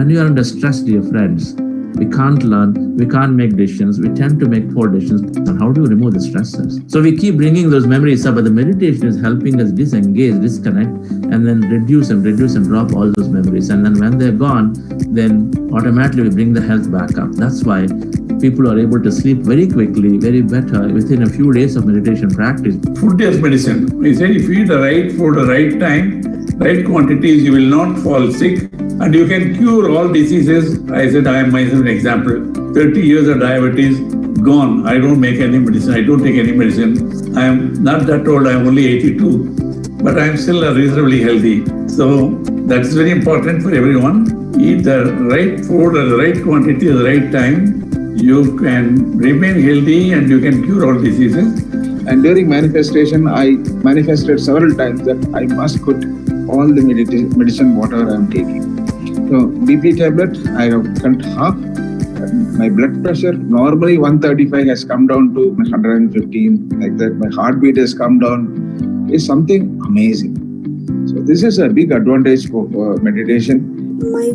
When you are under stress, dear friends, we can't learn, we can't make decisions, we tend to make poor decisions. And how do you remove the stresses? So we keep bringing those memories up, but the meditation is helping us disengage, disconnect, and then reduce and drop all those memories. And then when they're gone, then automatically we bring the health back up. That's why people are able to sleep very quickly, very better within a few days of meditation practice. Food is medicine. He said if you eat the right food, the right time, right quantities, you will not fall sick and you can cure all diseases. I said I am myself an example. 30 years of diabetes, gone. I don't make any medicine. I don't take any medicine. I am not that old. I am only 82. But I am still reasonably healthy. So that's very important for everyone. Eat the right food at the right quantity at the right time. You can remain healthy and you can cure all diseases. And during manifestation, I manifested several times that I must quit all the medicine, whatever I am taking. So BP tablet, I have cut half. My blood pressure, normally 135 has come down to 115, like that. My heartbeat has come down. It's something amazing. So this is a big advantage for meditation. My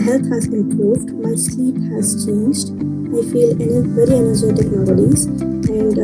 health has improved, my sleep has changed, I feel very energetic nowadays, and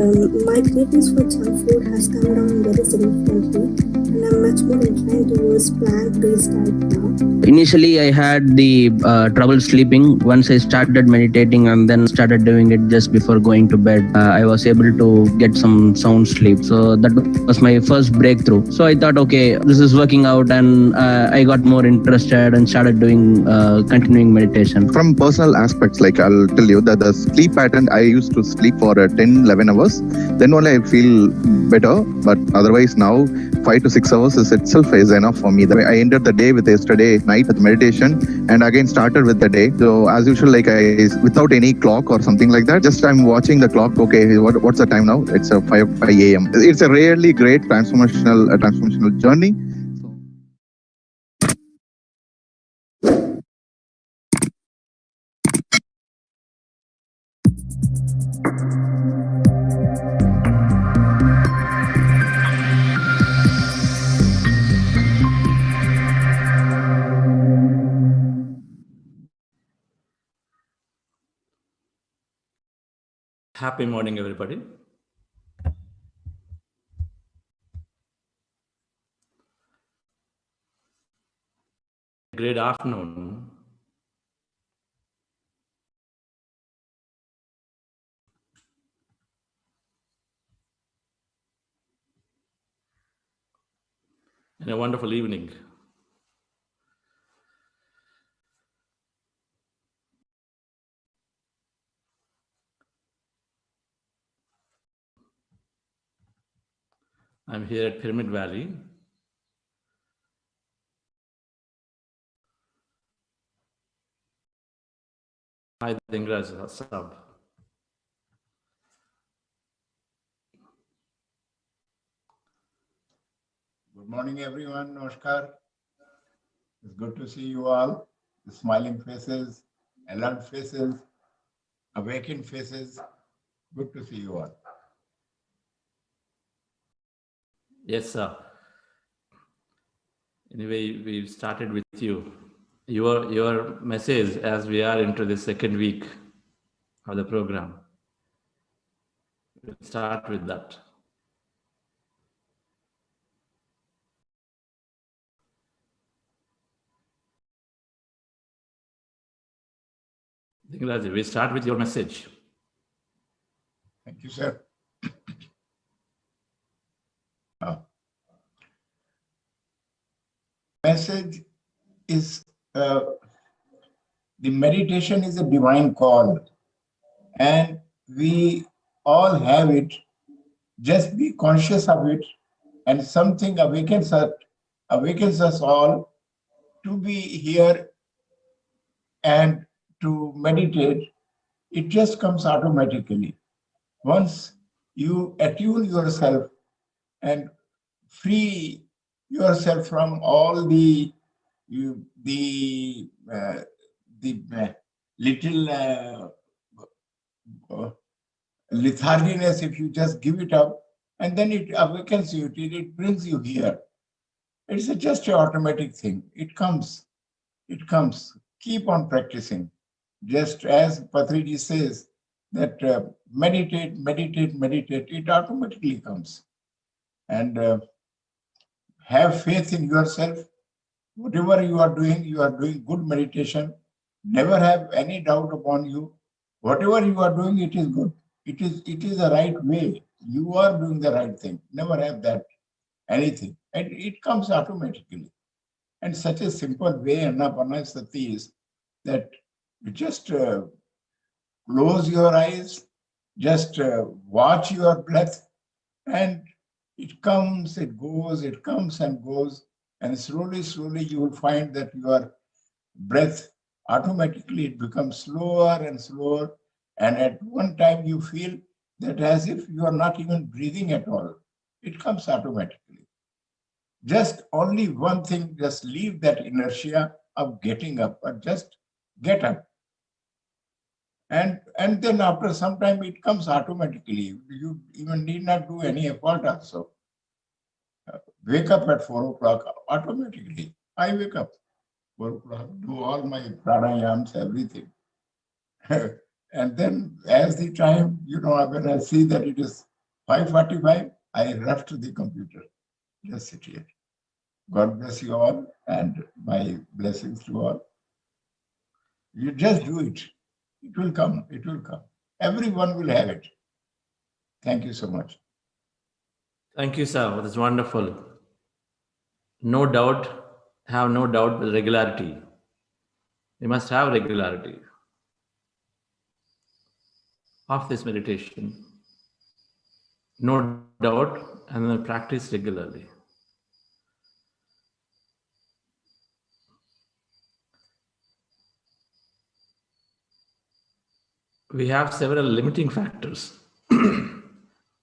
my cravings for junk food has come down very significantly, and I'm much more inclined towards plant-based diet now. Initially, I had the trouble sleeping. Once I started meditating and then started doing it just before going to bed, I was able to get some sound sleep. So that was my first breakthrough. So I thought, okay, this is working out, and I got more interested and started doing continuing meditation. From personal aspects, like I'll tell you that the sleep pattern, I used to sleep for 10-11 hours. Then only I feel better. But otherwise now, 5 to 6 hours is itself is enough for me. I ended the day with yesterday night with meditation and again started with the day. So as usual, like without any clock or something like that, just I'm watching the clock. Okay, what's the time now? It's 5 a.m. It's a really great transformational journey. Happy morning, everybody. Great afternoon. And a wonderful evening. I'm here at Pyramid Valley. Hi, Dingraj Sab. Good morning, everyone. Namaskar. It's good to see you all. The smiling faces, alert faces, awakened faces. Good to see you all. Yes, sir. Anyway, we started with you. Your message as we are into the second week of the program. We'll start with that. Dingraj, we start with your message. Thank you, sir. Message is the meditation is a divine call, and we all have it. Just be conscious of it, and something awakens us all to be here and to meditate. It just comes automatically. Once you attune yourself and free yourself from all the little letharginess, if you just give it up, and then it awakens you, it brings you here. It's just an automatic thing. It comes. keep on practicing. Just as Patriji says, that meditate, meditate, meditate, it automatically comes. And have faith in yourself. Whatever you are doing good meditation. Never have any doubt upon you. Whatever you are doing, it is good. It is the right way. You are doing the right thing. Never have that anything. And it comes automatically. And such a simple way, Anapanasati, is that you just close your eyes, just watch your breath, and it comes, it goes, it comes and goes. And slowly, slowly, you will find that your breath automatically it becomes slower and slower. And at one time, you feel that as if you are not even breathing at all. It comes automatically. Just only one thing, just leave that inertia of getting up, or just get up. And then after some time, it comes automatically. You even need not do any effort also. Wake up at 4 o'clock automatically. I wake up 4 o'clock, do all my pranayams, everything. And then as the time, when I see that it is 5:45, I rush to the computer. Just sit here. God bless you all, and my blessings to all. You just do it. It will come. It will come. Everyone will have it. Thank you so much. Thank you, sir. That's wonderful. No doubt, have no doubt with regularity. We must have regularity of this meditation. No doubt, and then practice regularly. We have several limiting factors.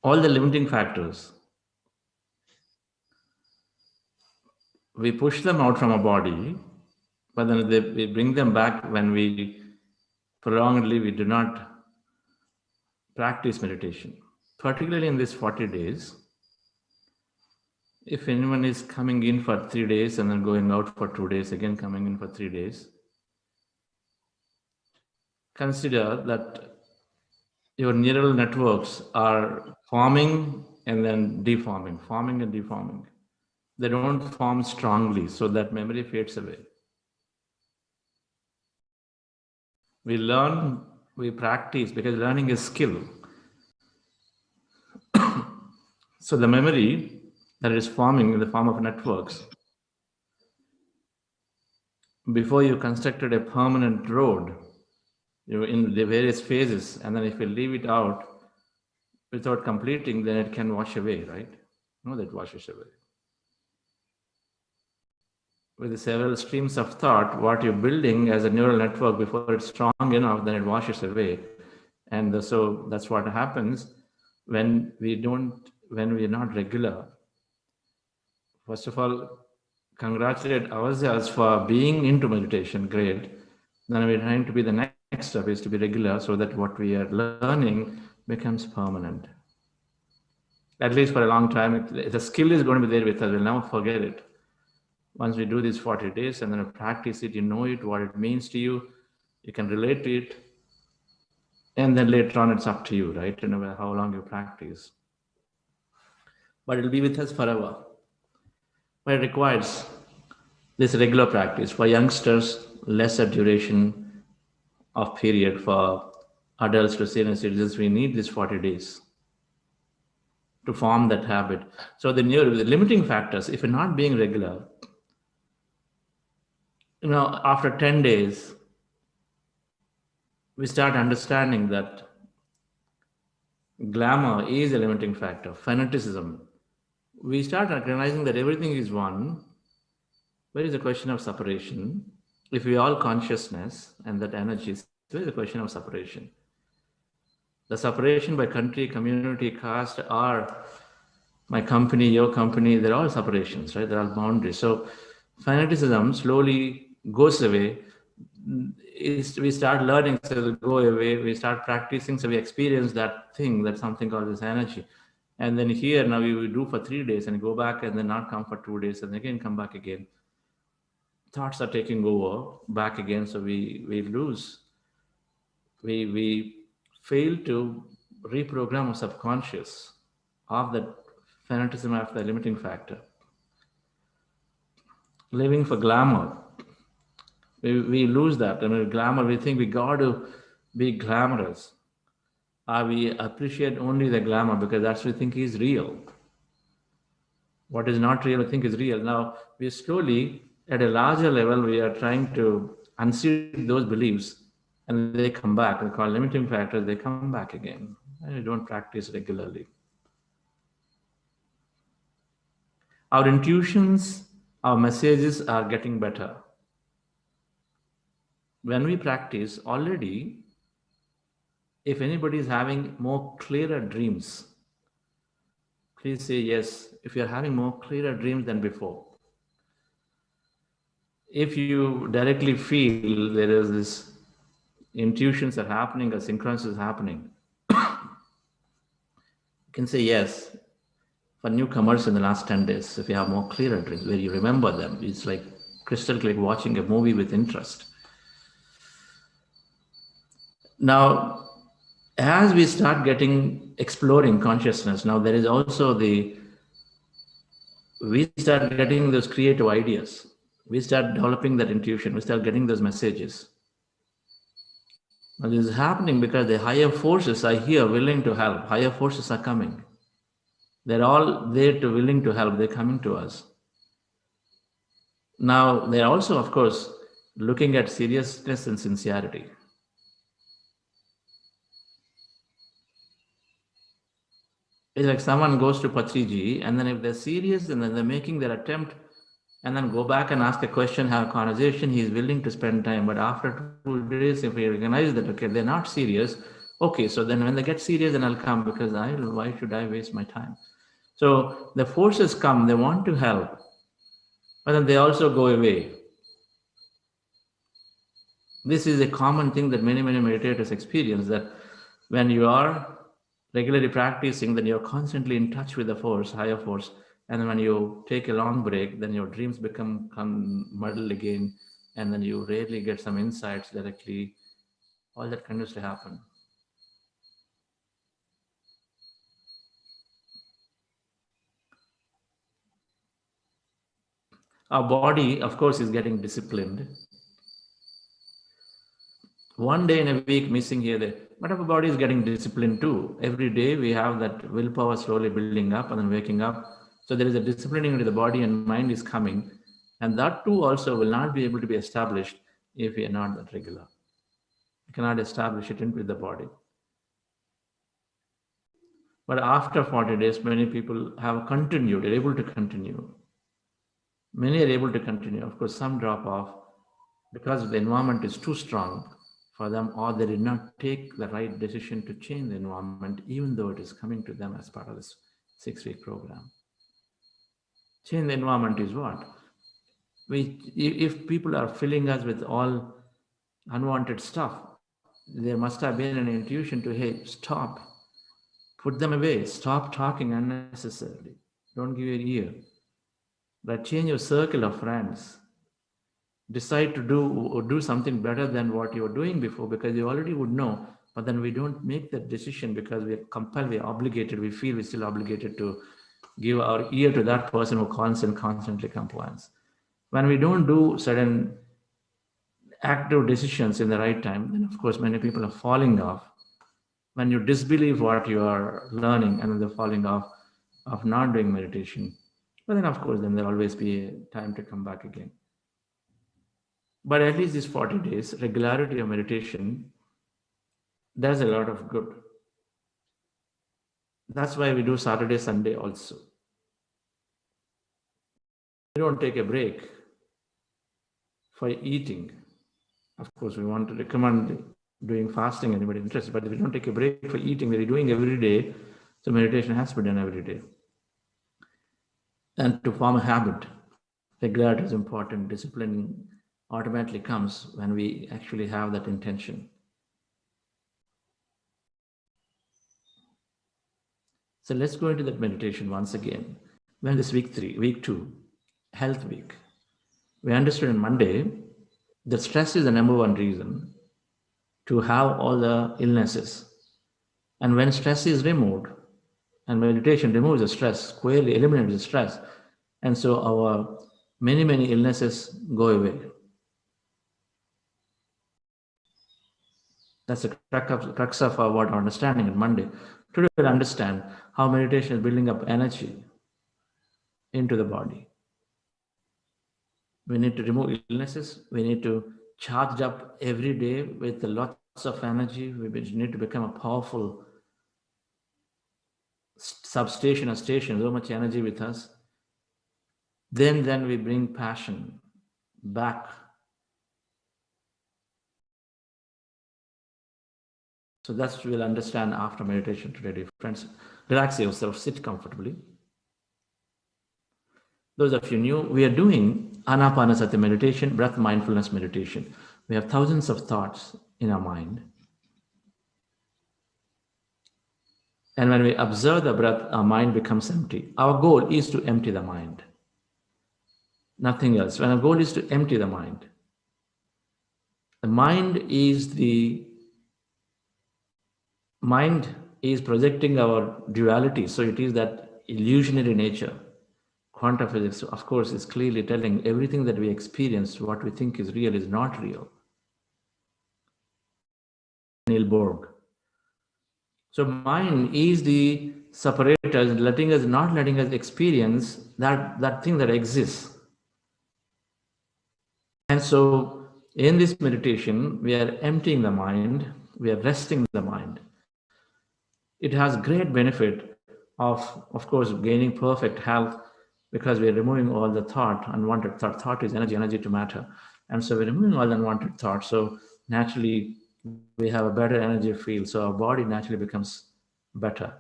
All the limiting factors, we push them out from our body, but then we bring them back when we prolongedly we do not practice meditation. Particularly in these 40 days, if anyone is coming in for 3 days and then going out for 2 days, again coming in for 3 days, consider that your neural networks are forming and then deforming, forming and deforming. They don't form strongly, so that memory fades away. We learn, we practice, because learning is skill. So the memory that is forming in the form of networks, before you constructed a permanent road, you're in the various phases, and then if you leave it out without completing, then it can wash away, right? No, that washes away. With the several streams of thought, what you're building as a neural network, before it's strong enough, then it washes away. And so that's what happens when we're not regular. First of all, congratulate ourselves for being into meditation, great. Then we're trying to be the next step is to be regular, so that what we are learning becomes permanent. At least for a long time, the skill is going to be there with us. We'll never forget it. Once we do these 40 days and then practice it, you know it, what it means to you, you can relate to it. And then later on, it's up to you, right? You know how long you practice. But it'll be with us forever. But it requires this regular practice. For youngsters, lesser duration of period. For adults to senior citizens, we need these 40 days to form that habit. So the limiting factors, if you're not being regular, after 10 days, we start understanding that glamour is a limiting factor, fanaticism. We start recognizing that everything is one. Where is the question of separation? If we all consciousness and that energy, where is the question of separation? The separation by country, community, caste, or my company, your company, they're all separations, right? They're all boundaries. So fanaticism slowly goes away. We start learning, so it'll go away. We start practicing, so we experience that thing, that something called this energy. And then here, now we will do for 3 days and go back and then not come for 2 days and again come back again. thoughts are taking over back again, so we lose. We fail to reprogram our subconscious of that fanatism of the limiting factor. Living for glamour, we lose that. I mean, glamour, we think we got to be glamorous. We appreciate only the glamour because that's what we think is real. What is not real, I think is real. Now, we slowly, at a larger level, we are trying to unseat those beliefs and they come back. They call limiting factors, they come back again. And we don't practice regularly. Our intuitions, our messages are getting better. When we practice already, if anybody is having more clearer dreams, please say yes. If you're having more clearer dreams than before, if you directly feel there is this intuitions are happening or synchronicity is happening, you can say yes. For newcomers in the last 10 days, if you have more clearer dreams where you remember them, it's like crystal clear watching a movie with interest. Now, as we start exploring consciousness, now there is also we start getting those creative ideas. We start developing that intuition. We start getting those messages. Now, this is happening because the higher forces are here willing to help. Higher forces are coming. They're all there to willing to help. They're coming to us. Now, they're also, of course, looking at seriousness and sincerity. It's like someone goes to Patriji, and then if they're serious and then they're making their attempt, and then go back and ask a question, have a conversation, he's willing to spend time. But after 2 days, if we recognize that, okay, they're not serious, okay, so then when they get serious, then I'll come because why should I waste my time? So the forces come, they want to help, but then they also go away. This is a common thing that many meditators experience, that when you are regularly practicing, then you're constantly in touch with the force, higher force. And when you take a long break, then your dreams become muddled again, and then you rarely get some insights directly. All that continues to happen. Our body, of course, is getting disciplined. One day in a week missing here, there, but our body is getting disciplined too. Every day we have that willpower slowly building up and then waking up. So there is a disciplining into the body and mind is coming. And that too also will not be able to be established if we are not that regular. We cannot establish it into the body. But after 40 days, many people have continued, they're able to continue. Many are able to continue. Of course, some drop off because the environment is too strong for them, or they did not take the right decision to change the environment, even though it is coming to them as part of this 6-week program. Change the environment is what? If people are filling us with all unwanted stuff, there must have been an intuition to, hey, stop, put them away, stop talking unnecessarily, don't give your ear. But change your circle of friends. Decide to do something better than what you were doing before, because you already would know, but then we don't make that decision because we are compelled, we are obligated, we feel we're still obligated to give our ear to that person who constantly complies. When we don't do certain active decisions in the right time, then of course many people are falling off. When you disbelieve what you are learning and then they're falling off of not doing meditation, but then of course then there'll always be a time to come back again. But at least these 40 days, regularity of meditation does a lot of good. That's why we do Saturday, Sunday also. We don't take a break for eating. Of course, we want to recommend doing fasting, anybody interested, but if we don't take a break for eating, we're doing every day, so meditation has to be done every day. And to form a habit, regularity is important. Discipline automatically comes when we actually have that intention. So let's go into that meditation once again. When this week 2, health week. We understood on Monday that stress is the number one reason to have all the illnesses. And when stress is removed, and meditation removes the stress, squarely eliminates the stress, and so our many illnesses go away. That's the crux of what our understanding on Monday. Today we'll understand how meditation is building up energy into the body. We need to remove illnesses. We need to charge up every day with lots of energy. We need to become a powerful substation or station, so much energy with us. Then we bring passion back. So that's what we'll understand after meditation today, dear friends. Relax yourself, sit comfortably. Those of you new, we are doing Anapanasati meditation, breath mindfulness meditation. We have thousands of thoughts in our mind. And when we observe the breath, our mind becomes empty. Our goal is to empty the mind. Nothing else. When our goal is to empty the mind is projecting our duality. So it is that illusionary nature. Quantum physics, of course, is clearly telling everything that we experience, what we think is real, is not real. Neil Borg. So mind is the separator, not letting us experience that thing that exists. And so in this meditation, we are emptying the mind, we are resting the mind. It has great benefit of course, gaining perfect health, because we are removing all the thought, unwanted thought. Thought is energy to matter. And so we're removing all the unwanted thoughts. So naturally, we have a better energy field. So our body naturally becomes better.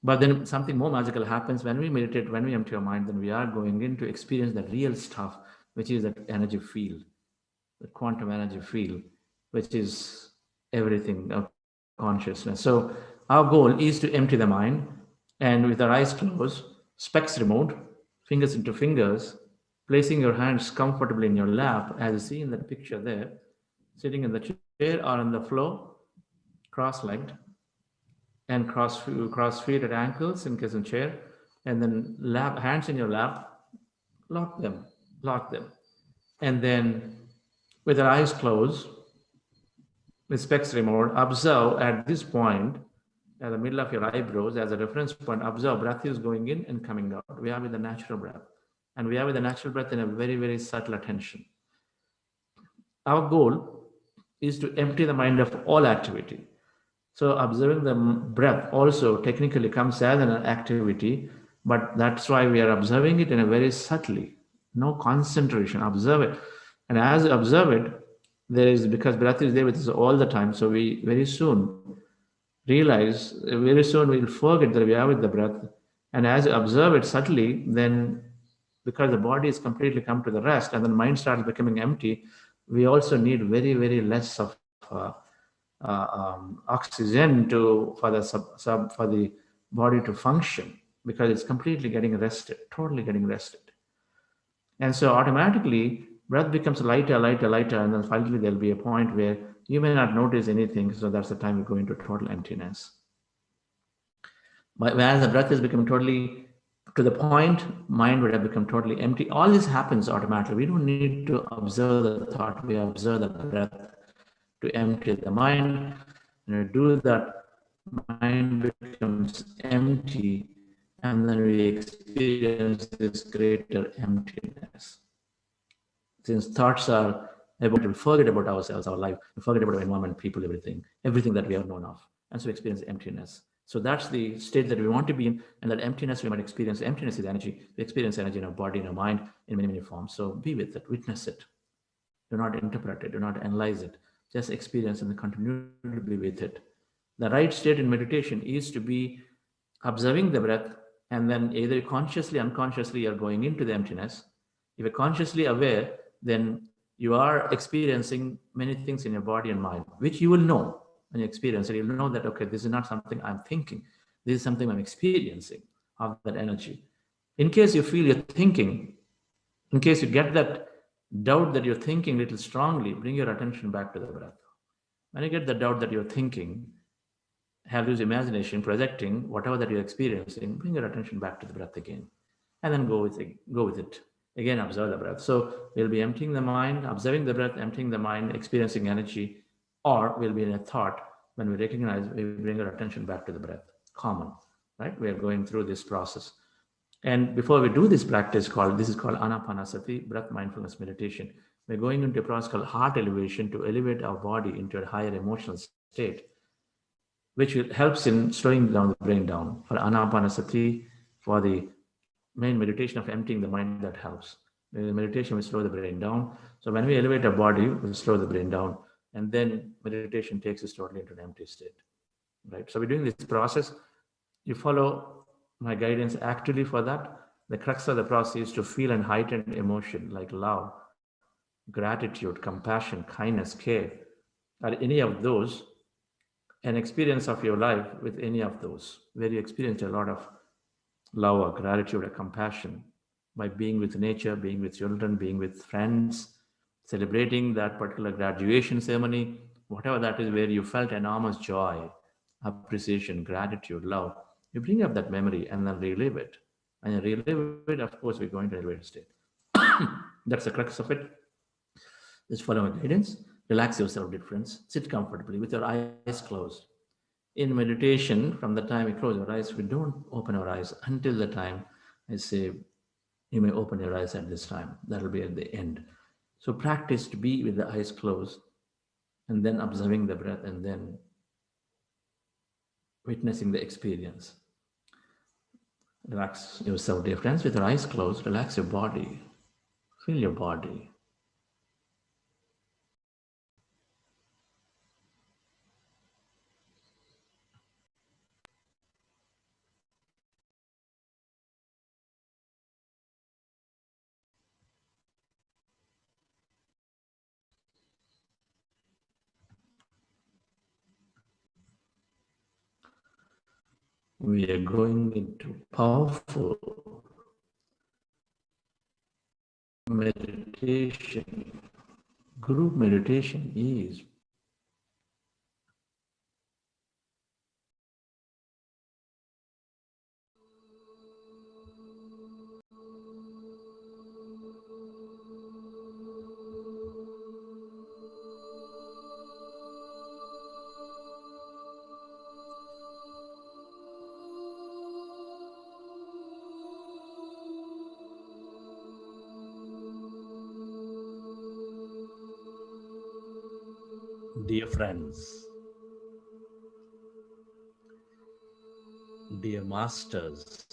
But then something more magical happens when we meditate, when we empty our mind, then we are going in to experience the real stuff, which is that energy field, the quantum energy field, which is everything of consciousness. So our goal is to empty the mind, and with our eyes closed, specs removed, fingers into fingers, placing your hands comfortably in your lap, as you see in that picture there, sitting in the chair or on the floor, cross-legged, and cross feet at ankles in case in chair, and then hands in your lap, lock them, and then with your eyes closed, with specs removed, observe at this point, at the middle of your eyebrows, as a reference point, observe breath is going in and coming out. We are with the natural breath, and we are with the natural breath in a very subtle attention. Our goal is to empty the mind of all activity. So observing the breath also technically comes as an activity, but that's why we are observing it in a very subtly, no concentration. Observe it, and as you observe it, because breath is there with us all the time. So we very soon we'll forget that we are with the breath, and as you observe it subtly, then because the body is completely come to the rest, and then mind starts becoming empty, we also need very less of oxygen for the body to function, because it's completely getting rested, totally getting rested. And so automatically breath becomes lighter, and then finally there'll be a point where you may not notice anything. So that's the time you go into total emptiness. But whereas the breath is becoming totally to the point, mind would have become totally empty. All this happens automatically. We don't need to observe the thought. We observe the breath to empty the mind. And we do that, mind becomes empty, and then we experience this greater emptiness. Since thoughts are about, we forget about ourselves, our life, we forget about our environment, people, everything that we have known of. And so we experience emptiness. So that's the state that we want to be in, and that emptiness we might experience. Emptiness is energy. We experience energy in our body, in our mind, in many forms. So be with it, witness it. Do not interpret it, do not analyze it. Just experience and continue to be with it. The right state in meditation is to be observing the breath, and then either consciously, unconsciously, you're going into the emptiness. If you're consciously aware, then you are experiencing many things in your body and mind, which you will know when you experience it. You'll know that, okay, this is not something I'm thinking. This is something I'm experiencing of that energy. In case you feel you're thinking, In case you get that doubt that you're thinking a little strongly, bring your attention back to the breath. When you get the doubt that you're thinking, have this imagination projecting whatever that you're experiencing, bring your attention back to the breath again, and then go with it again. Observe the breath. So we'll be emptying the mind, observing the breath, emptying the mind, experiencing energy, or we'll be in a thought. When we recognize, we bring our attention back to the breath. Common, right? We are going through this process. And before we do this practice, this is called anapanasati, breath mindfulness meditation. We're going into a process called heart elevation to elevate our body into a higher emotional state, which helps in slowing down the brain down. For anapanasati, for the main meditation of emptying the mind, that helps. The meditation will slow the brain down. So when we elevate our body, we slow the brain down, and then meditation takes us totally into an empty state. Right. So we're doing this process. You follow my guidance actively for that. The crux of the process is to feel an heightened emotion like love, gratitude, compassion, kindness, care, or any of those, an experience of your life with any of those, where you experienced a lot of love or gratitude or compassion by being with nature, being with children, being with friends, celebrating that particular graduation ceremony, whatever that is, where you felt enormous joy, appreciation, gratitude, love. You bring up that memory and then relive it. And you relive it, of course, we're going to elevate state. That's the crux of it. Just follow my guidance. Relax yourself, dear friends. Sit comfortably with your eyes closed. In meditation, from the time we close our eyes, we don't open our eyes until the time I say, you may open your eyes at this time. That will be at the end. So practice to be with the eyes closed and then observing the breath and then witnessing the experience. Relax yourself, dear friends, with your eyes closed. Relax your body. Feel your body. We are going into powerful meditation. Group meditation is dear friends, dear masters,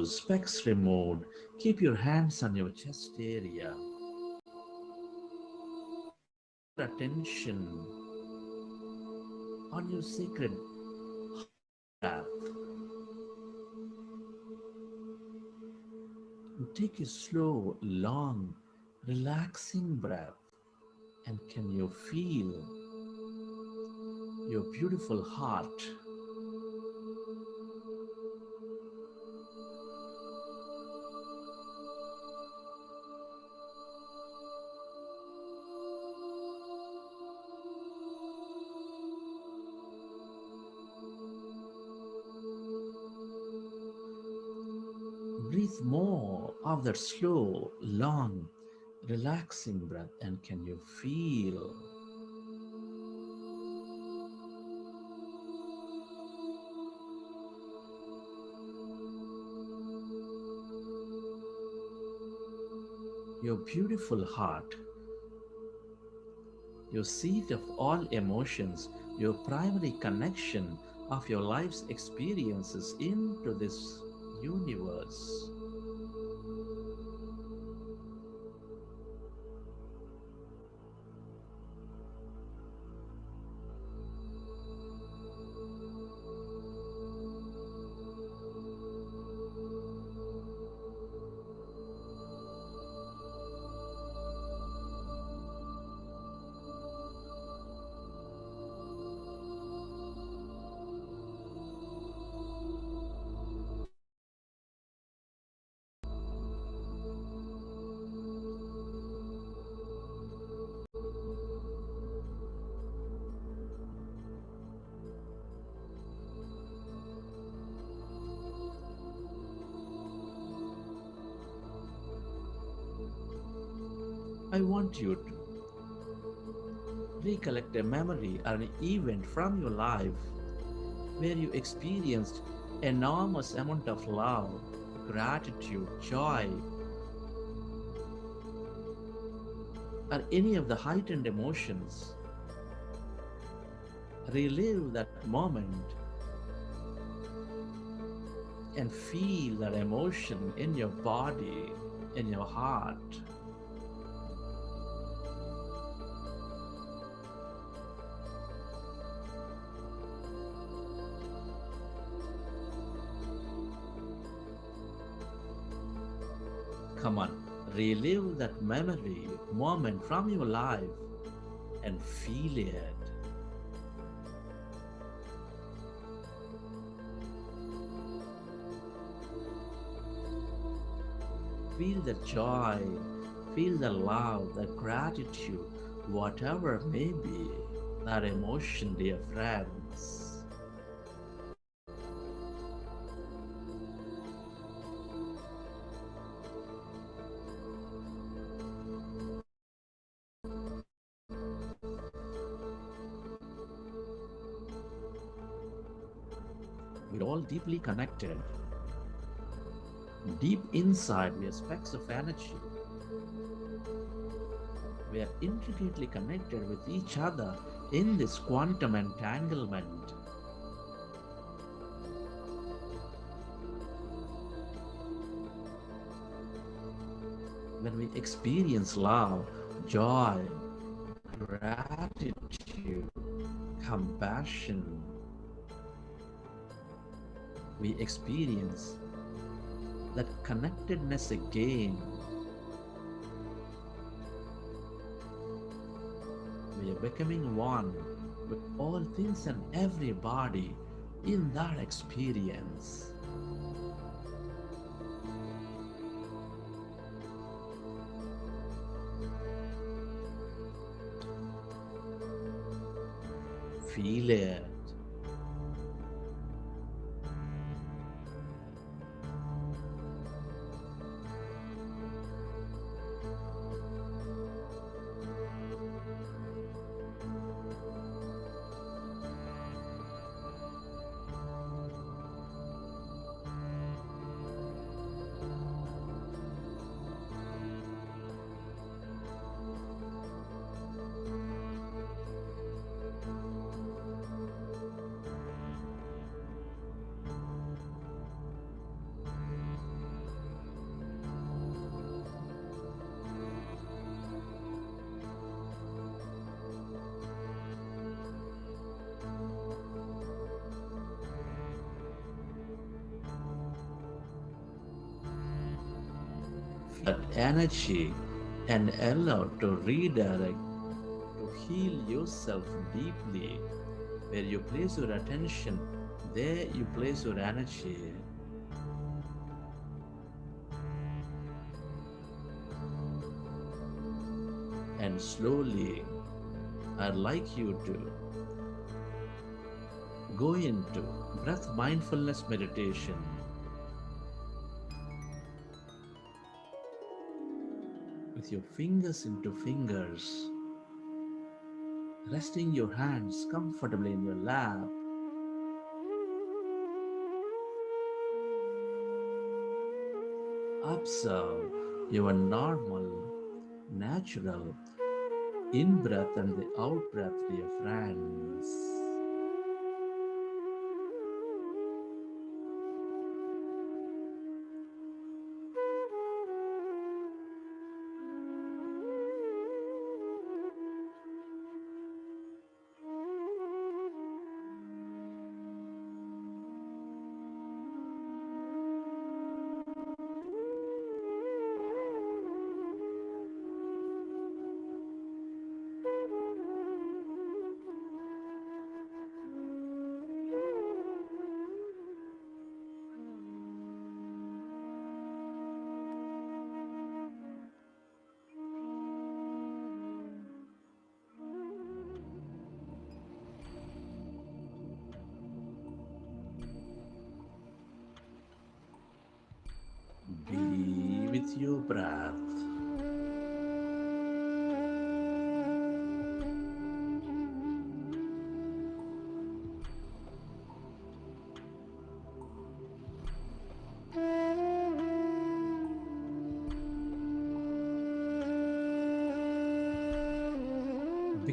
specs removed, keep your hands on your chest area. Attention on your sacred breath. Take a slow, long, relaxing breath. And can you feel your beautiful heart? Breathe more of that slow, long, relaxing breath. And can you feel your beautiful heart, your seat of all emotions, your primary connection of your life's experiences into this universe? I want you to recollect a memory or an event from your life where you experienced enormous amount of love, gratitude, joy, or any of the heightened emotions. Relive that moment and feel that emotion in your body, in your heart. Come on, relive that memory, moment from your life and feel it. Feel the joy, feel the love, the gratitude, whatever may be that emotion, dear friends. We're all deeply connected. Deep inside, we are specks of energy. We are intricately connected with each other in this quantum entanglement. When we experience love, joy, gratitude, compassion, we experience that connectedness again. We are becoming one with all things and everybody in that experience. Feel it. That energy and allow to redirect, to heal yourself deeply. Where you place your attention, there you place your energy. And slowly, I'd like you to go into breath mindfulness meditation. With your fingers into fingers, resting your hands comfortably in your lap. Observe your normal, natural in-breath and the out-breath, dear friends. Be with your breath.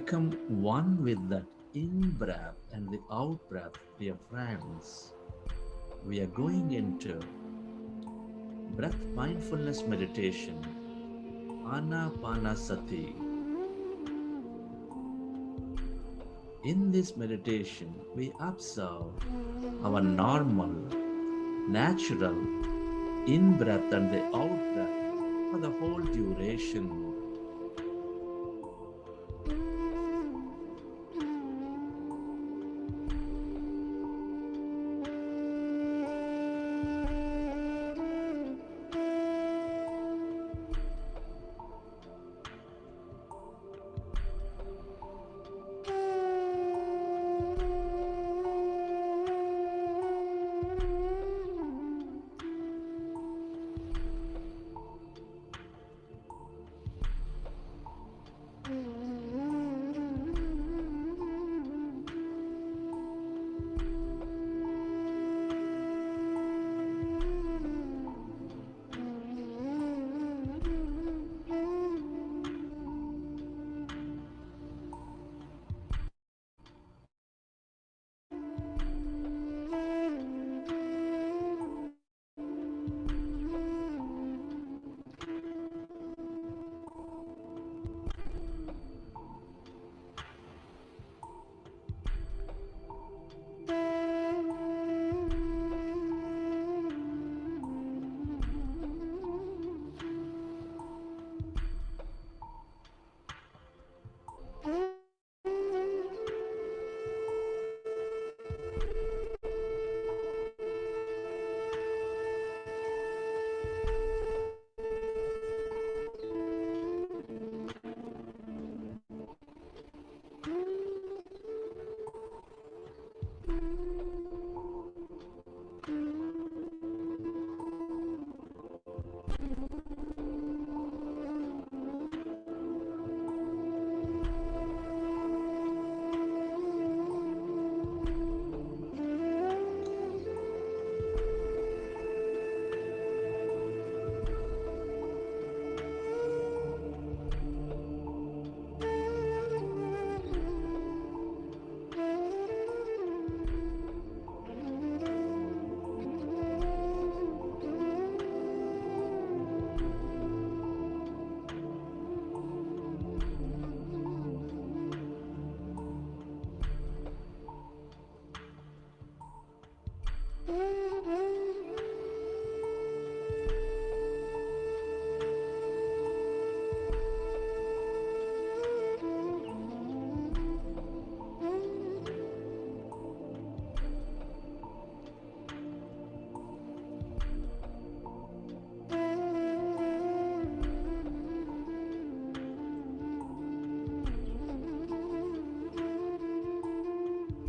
become one with that in-breath and the out-breath, dear friends. We are going into breath mindfulness meditation, Anapanasati. In this meditation, we observe our normal, natural in-breath and the out-breath for the whole duration.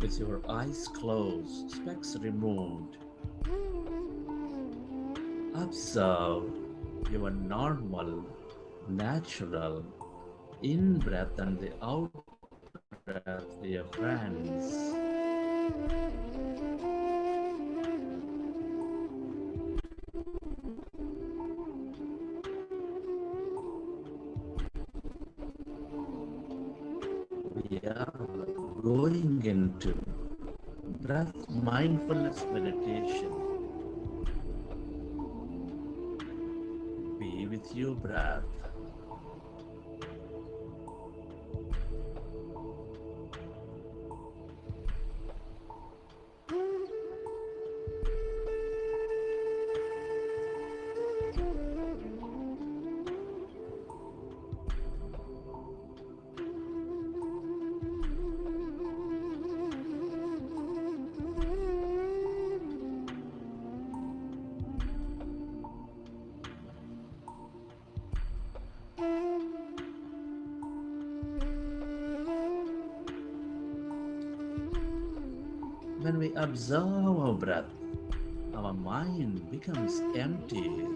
With your eyes closed, specs removed, observe your normal, natural in-breath and the out-breath, dear friends. We are going into breath mindfulness meditation. Be with your breath. When we observe our breath, our mind becomes empty.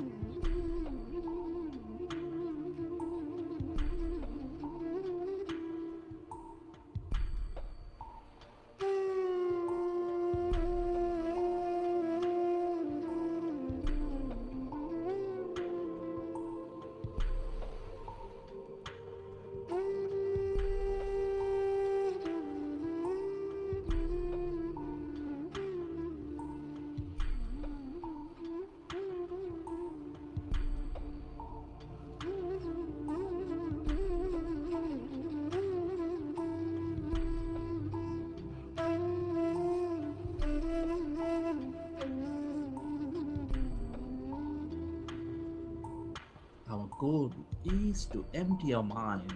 goal is to empty our mind.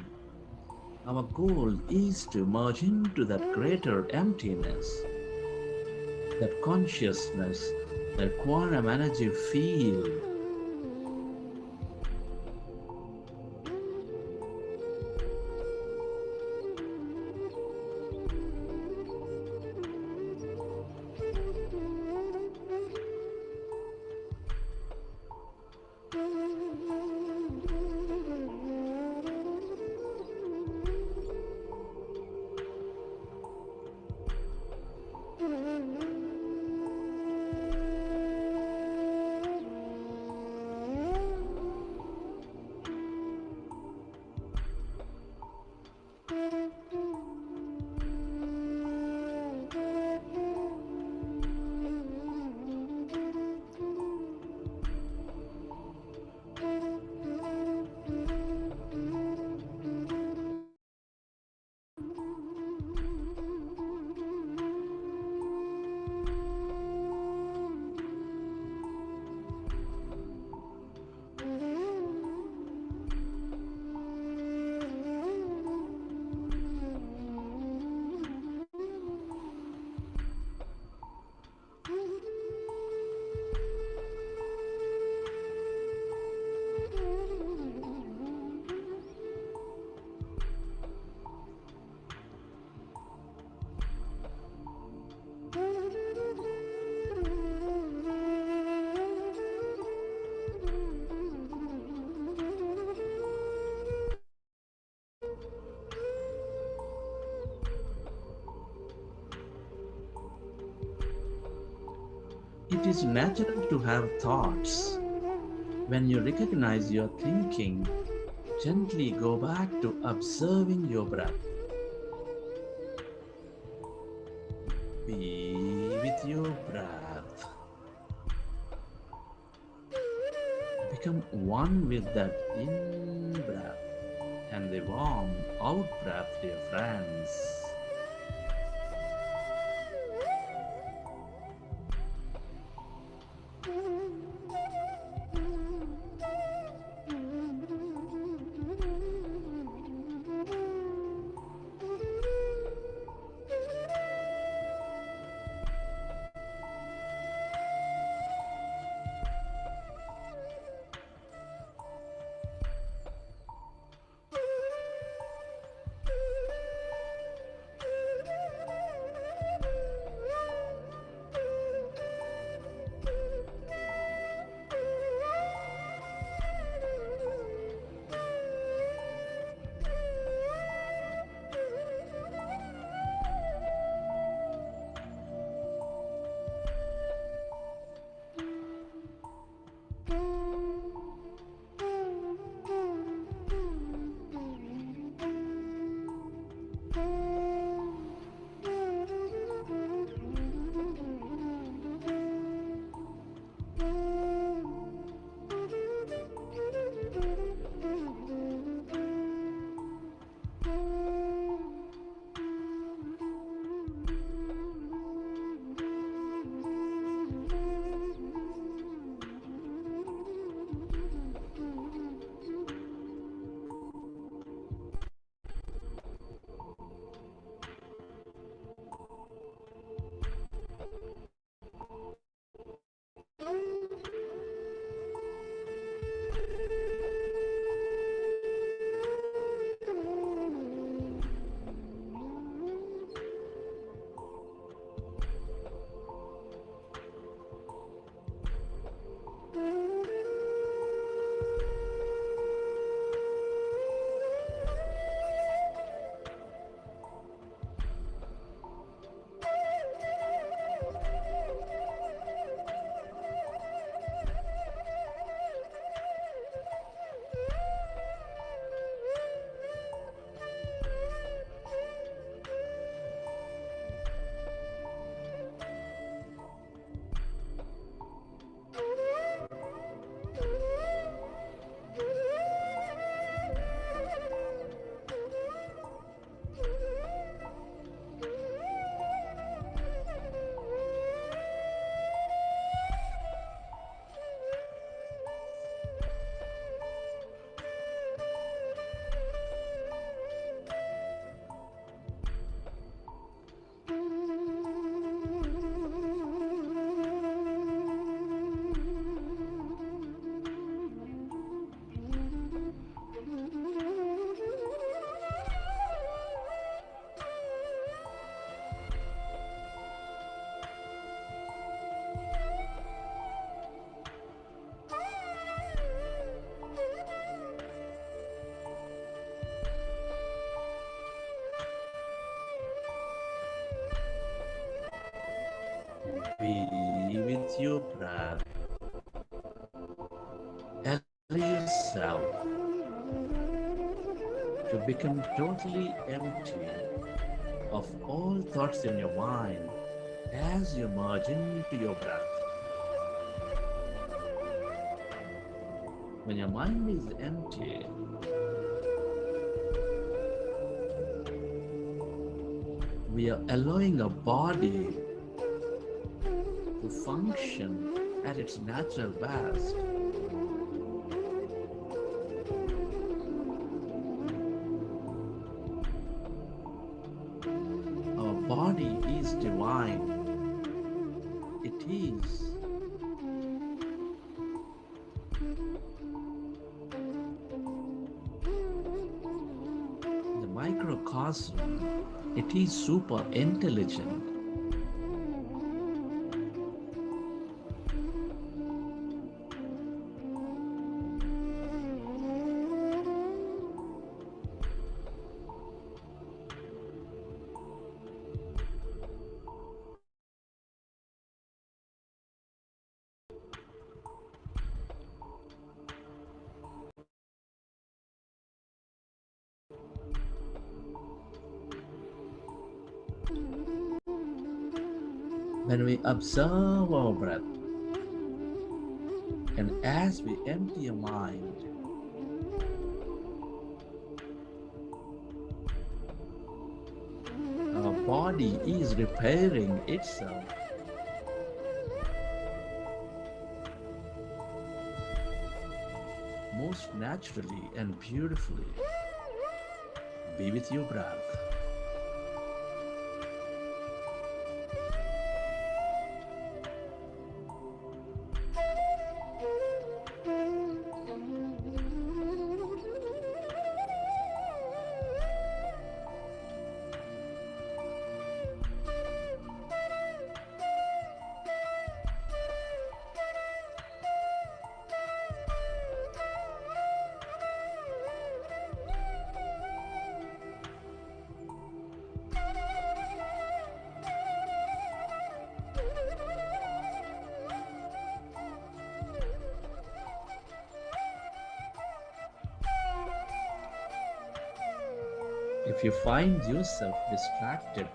Our goal is to merge into that greater emptiness, that consciousness, that quantum energy field. It is natural to have thoughts. When you recognize your thinking, gently go back to observing your breath. Be with your breath. Become one with that in breath and the warm out breath, dear friends. Be with your breath. Allow yourself to become totally empty of all thoughts in your mind as you merge into your breath. When your mind is empty, we are allowing our body to function at its natural best. Our body is divine. It is. The microcosm, it is super intelligent. When we observe our breath, and as we empty our mind, our body is repairing itself. Most naturally and beautifully. Be with your breath. If you find yourself distracted,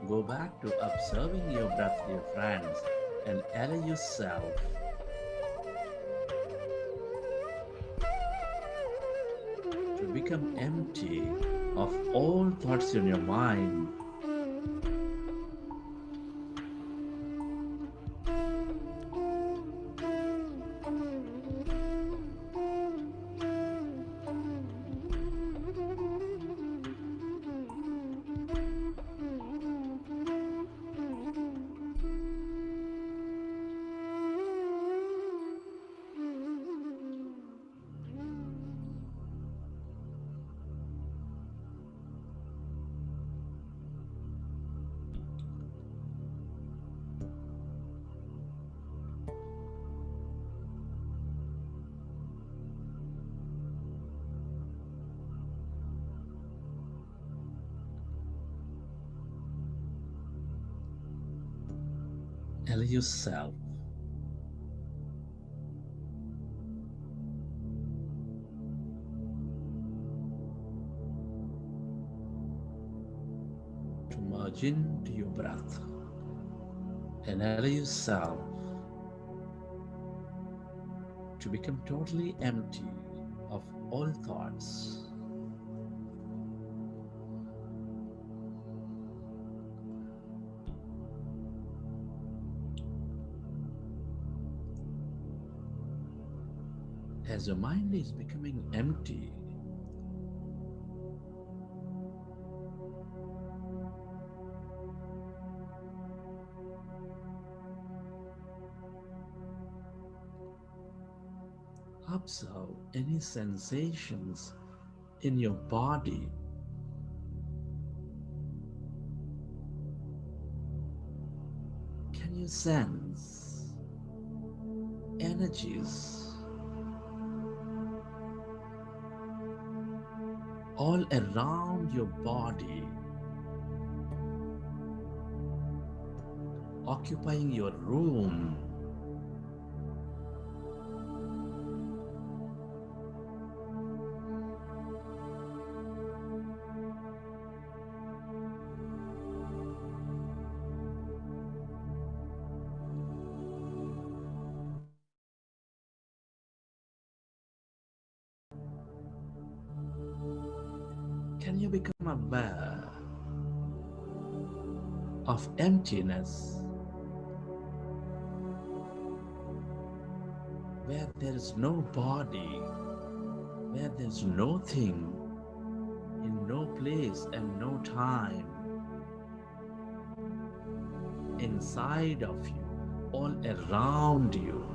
go back to observing your breath, dear friends, and allow yourself to become empty of all thoughts in your mind. Allow yourself to merge into your breath and allow yourself to become totally empty of all thoughts. As your mind is becoming empty, observe any sensations in your body. Can you sense energies all around your body, occupying your room. Can you become aware of emptiness where there is no body, where there's no thing, in no place and no time, inside of you, all around you?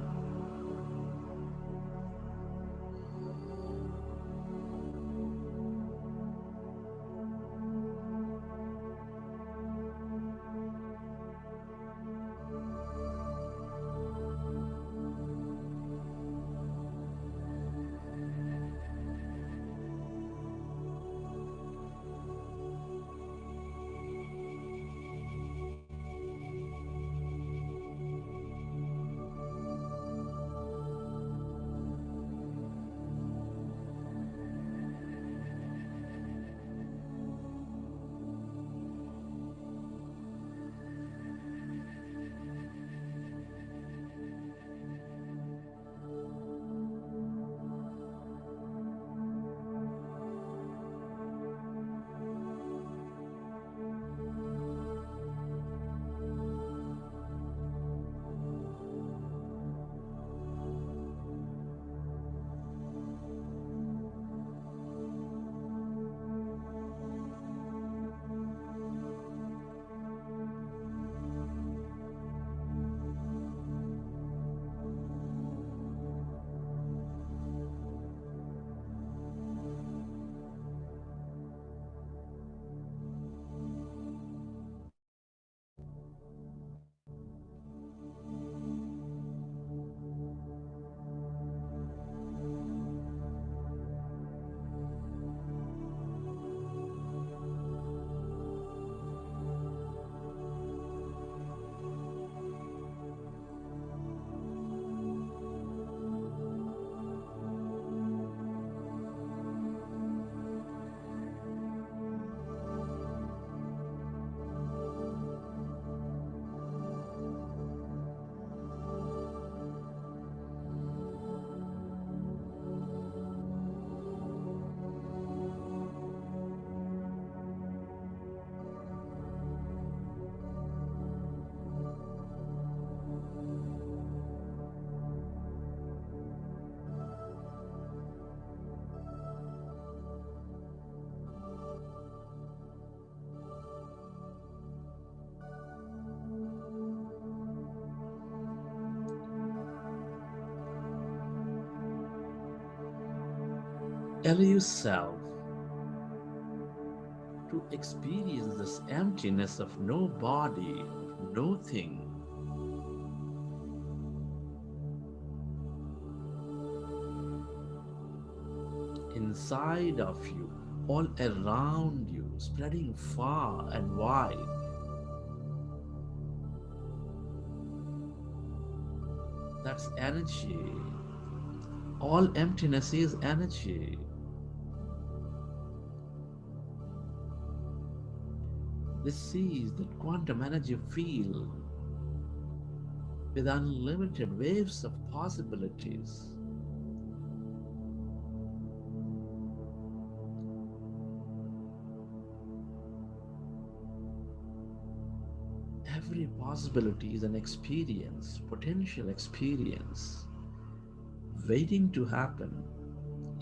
Allow yourself to experience this emptiness of no body, of no thing. Inside of you, all around you, spreading far and wide. That's energy. All emptiness is energy. This is that quantum energy field with unlimited waves of possibilities. Every possibility is an experience, potential experience, waiting to happen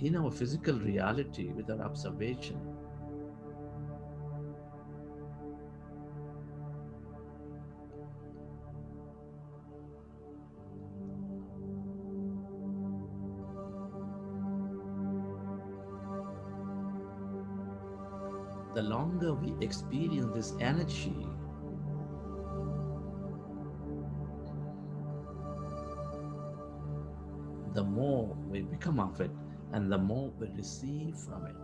in our physical reality with our observation. The longer we experience this energy, the more we become of it and the more we receive from it.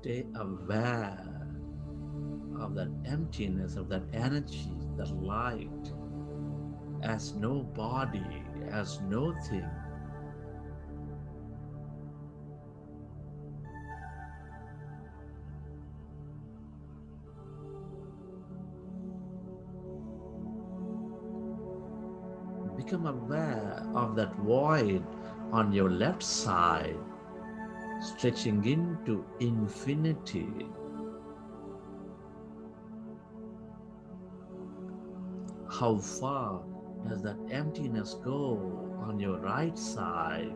stay aware of that emptiness, of that energy, that light, as no body, as no thing. Become aware of that void on your left side, stretching into infinity. How far does that emptiness go on your right side?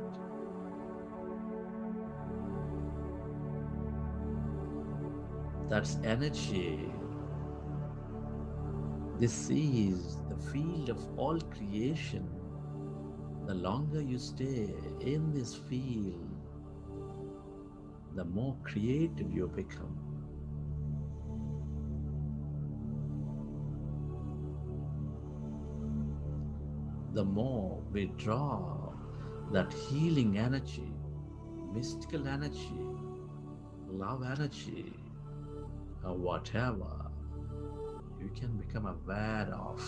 That's energy. This is the field of all creation. The longer you stay in this field, the more creative you become. The more we draw that healing energy, mystical energy, love energy, or whatever you can become aware of.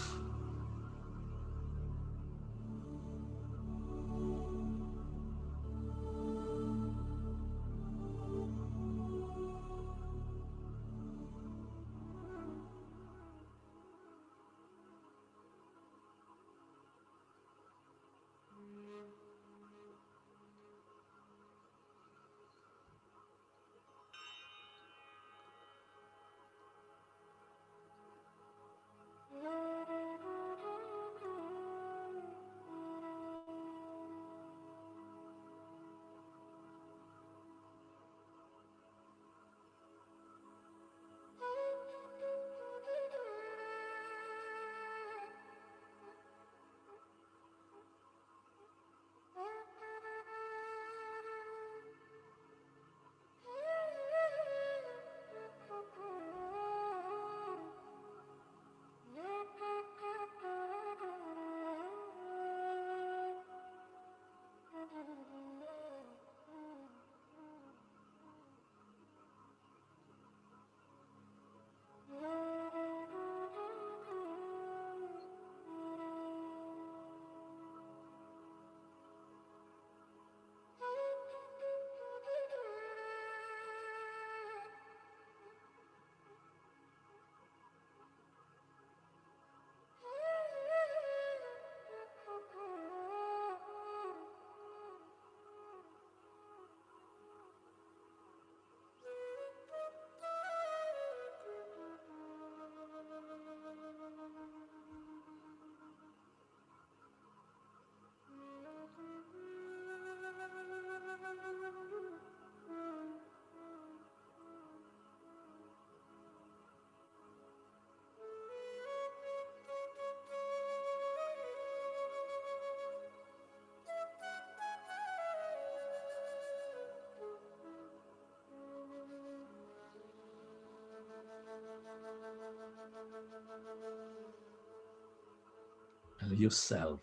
Yourself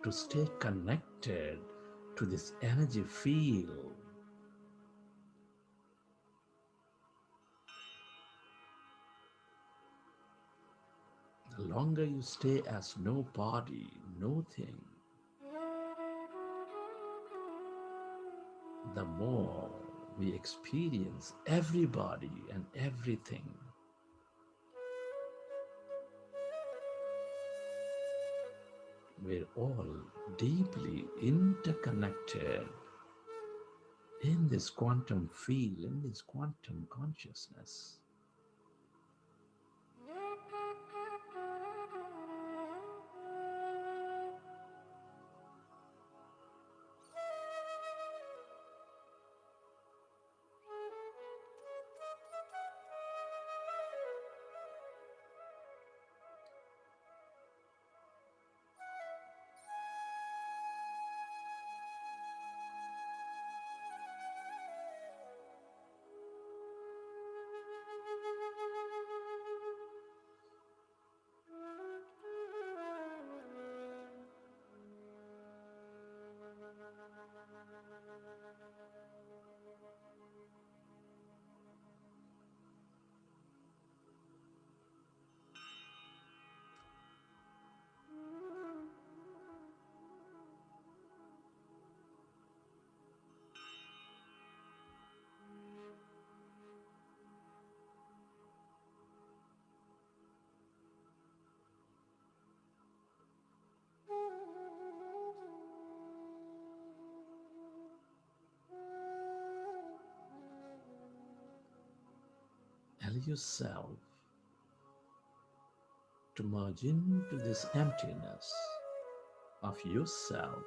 to stay connected to this energy field. The longer you stay as no body, no thing, the more we experience everybody and everything. We're all deeply interconnected in this quantum field, in this quantum consciousness. Tell yourself to merge into this emptiness of yourself.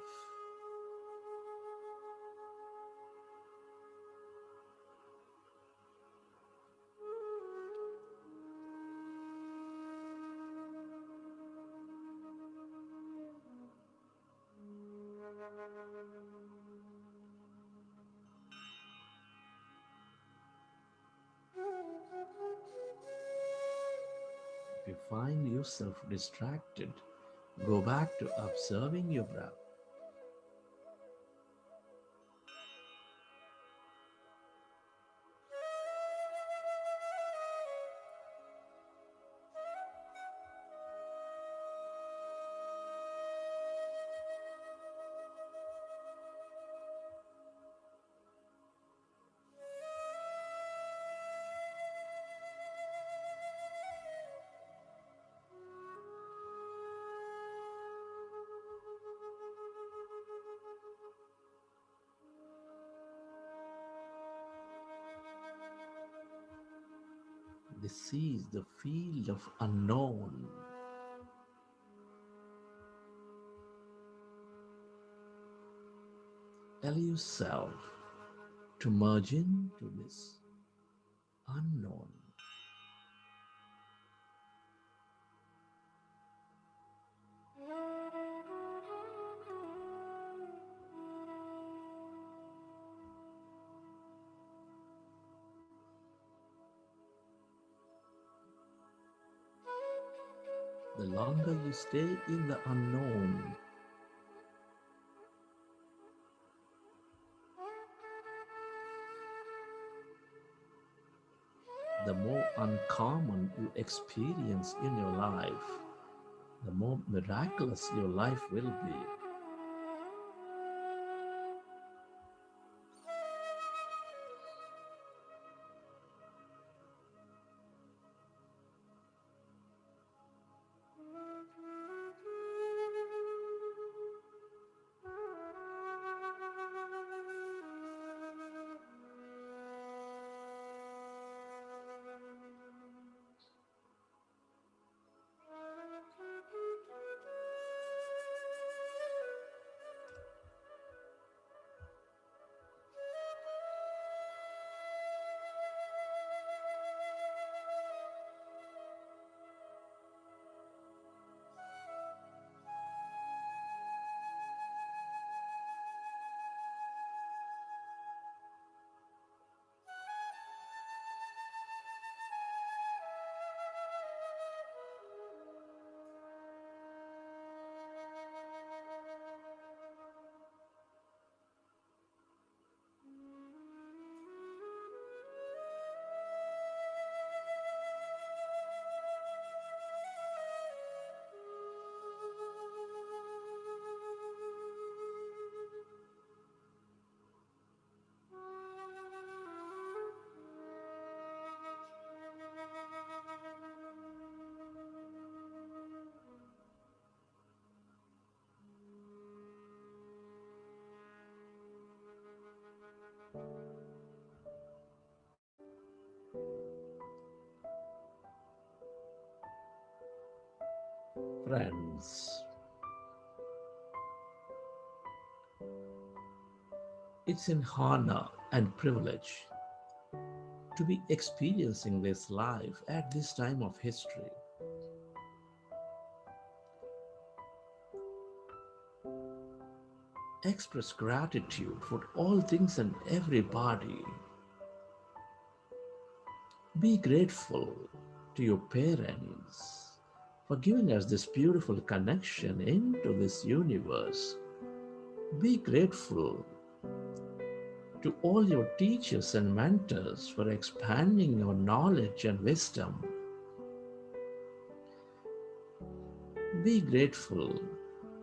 If you find yourself distracted, go back to observing your breath. This is the field of unknown. Tell yourself to merge into this unknown. The longer you stay in the unknown, the more uncommon you experience in your life, the more miraculous your life will be. Friends, it's an honor and privilege to be experiencing this life at this time of history. Express gratitude for all things and everybody. Be grateful to your parents for giving us this beautiful connection into this universe. Be grateful to all your teachers and mentors for expanding your knowledge and wisdom. Be grateful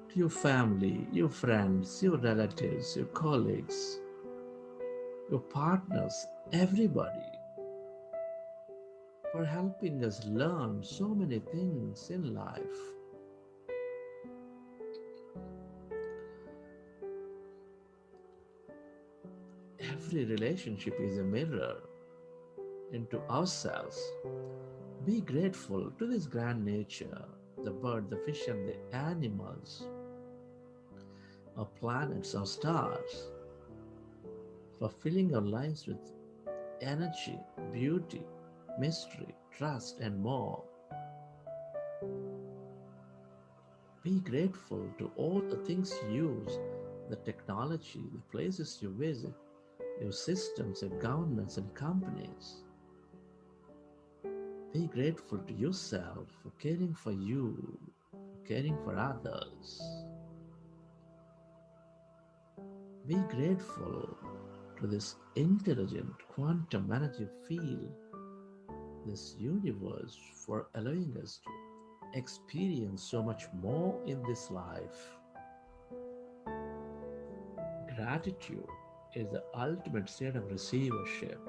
to your family, your friends, your relatives, your colleagues, your partners, everybody, for helping us learn so many things in life. Every relationship is a mirror, into ourselves. Be grateful to this grand nature, the bird, the fish, and the animals, our planets, our stars, for filling our lives with energy, beauty, mystery, trust, and more. Be grateful to all the things you use, the technology, the places you visit, your systems, your governments, and companies. Be grateful to yourself for caring for you, caring for others. Be grateful to this intelligent quantum energy field, this universe, for allowing us to experience so much more in this life. Gratitude is the ultimate state of receivership.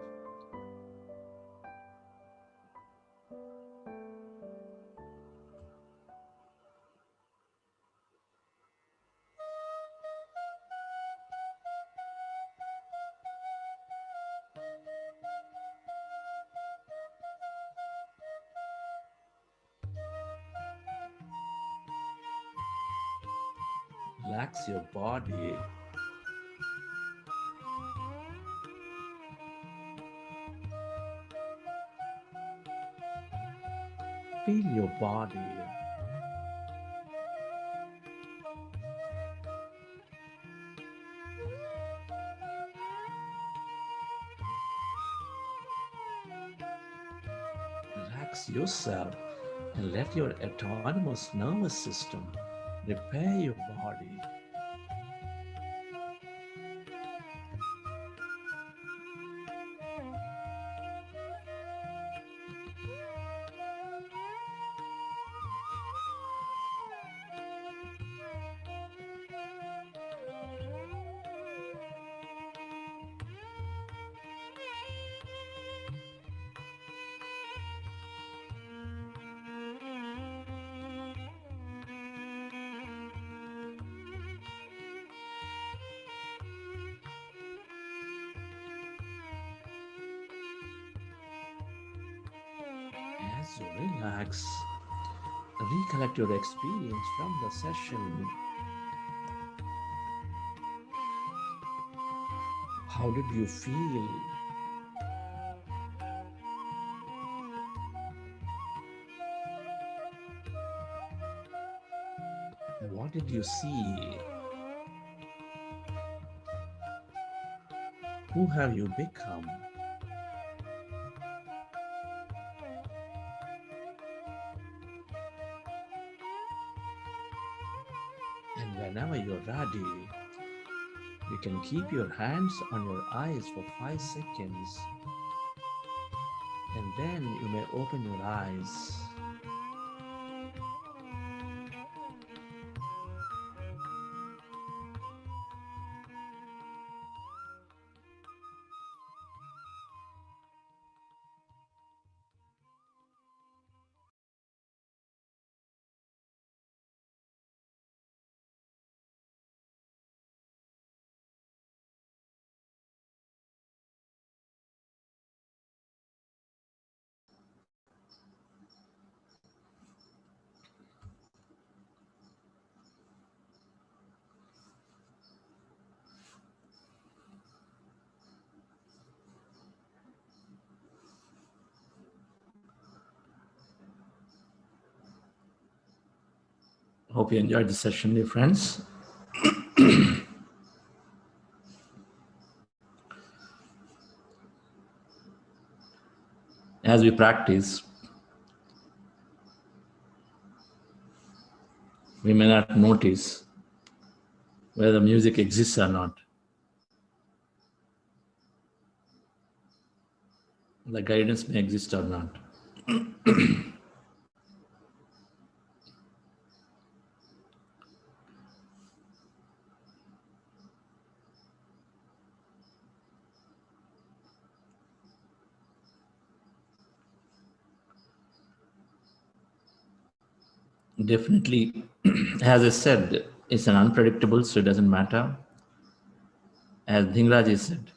Relax your body. Feel your body. Relax yourself and let your autonomous nervous system repair your body. As you relax, recollect your experience from the session. How did you feel? What did you see? Who have you become? And whenever you're ready, you can keep your hands on your eyes for 5 seconds. And then you may open your eyes. Hope you enjoyed the session, dear friends. As we practice, we may not notice whether music exists or not. The guidance may exist or not. Definitely, as I said, it's an unpredictable, so it doesn't matter. As Dhingraji said,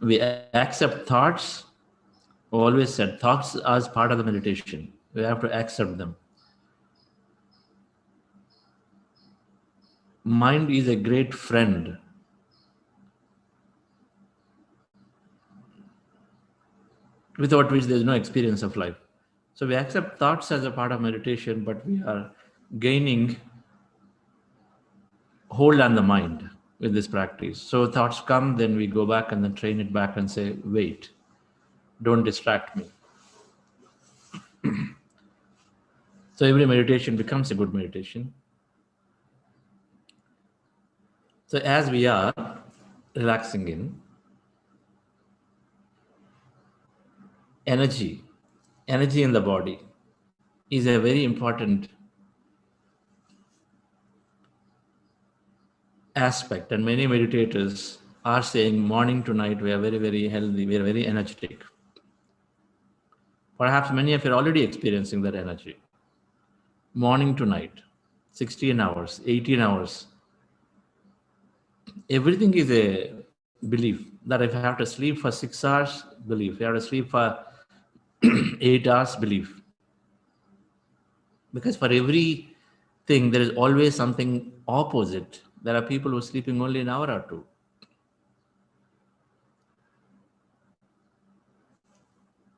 We accept thoughts. Always said thoughts as part of the meditation. We have to accept them. Mind is a great friend. Without which there is no experience of life. So we accept thoughts as a part of meditation, but we are gaining hold on the mind with this practice. So thoughts come, then we go back and then train it back and say, wait, don't distract me. So every meditation becomes a good meditation. So as we are relaxing in, energy in the body is a very important aspect, and many meditators are saying morning to night we are very, very healthy, we are very energetic. Perhaps many of you are already experiencing that energy. Morning to night, 16 hours, 18 hours. Everything is a belief that if I have to sleep for 6 hours, belief. If I have to sleep for 8 hours, belief. Because for everything, there is always something opposite. There are people who are sleeping only an hour or two.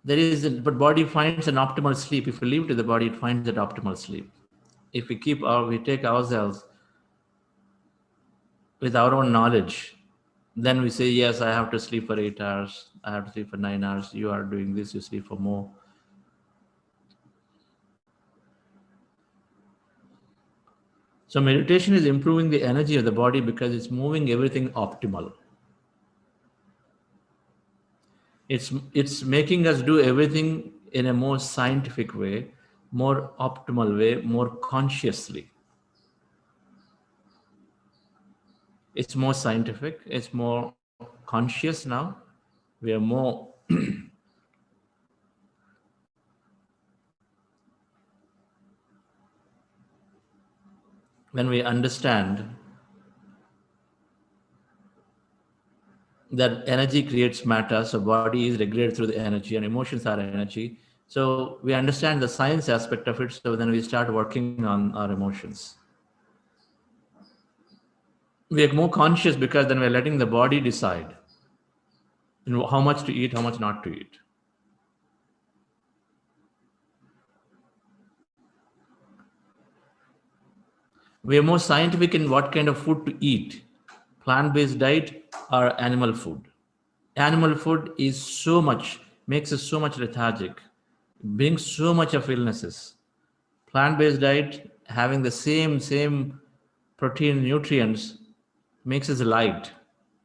But body finds an optimal sleep. If we leave to the body, it finds that optimal sleep. If we take ourselves with our own knowledge, then we say, yes, I have to sleep for 8 hours. I have to sleep for 9 hours. You are doing this, you sleep for more. So meditation is improving the energy of the body because it's moving everything optimal. It's making us do everything in a more scientific way, more optimal way, more consciously. It's more scientific, it's more conscious now. We are more when we understand that energy creates matter, so body is regulated through the energy and emotions are energy. So we understand the science aspect of it, so then we start working on our emotions. We are more conscious because then we're letting the body decide how much to eat, how much not to eat. We are more scientific in what kind of food to eat, plant-based diet or animal food. Animal food makes us so much lethargic, brings so much of illnesses. Plant-based diet, having the same protein nutrients, makes us light,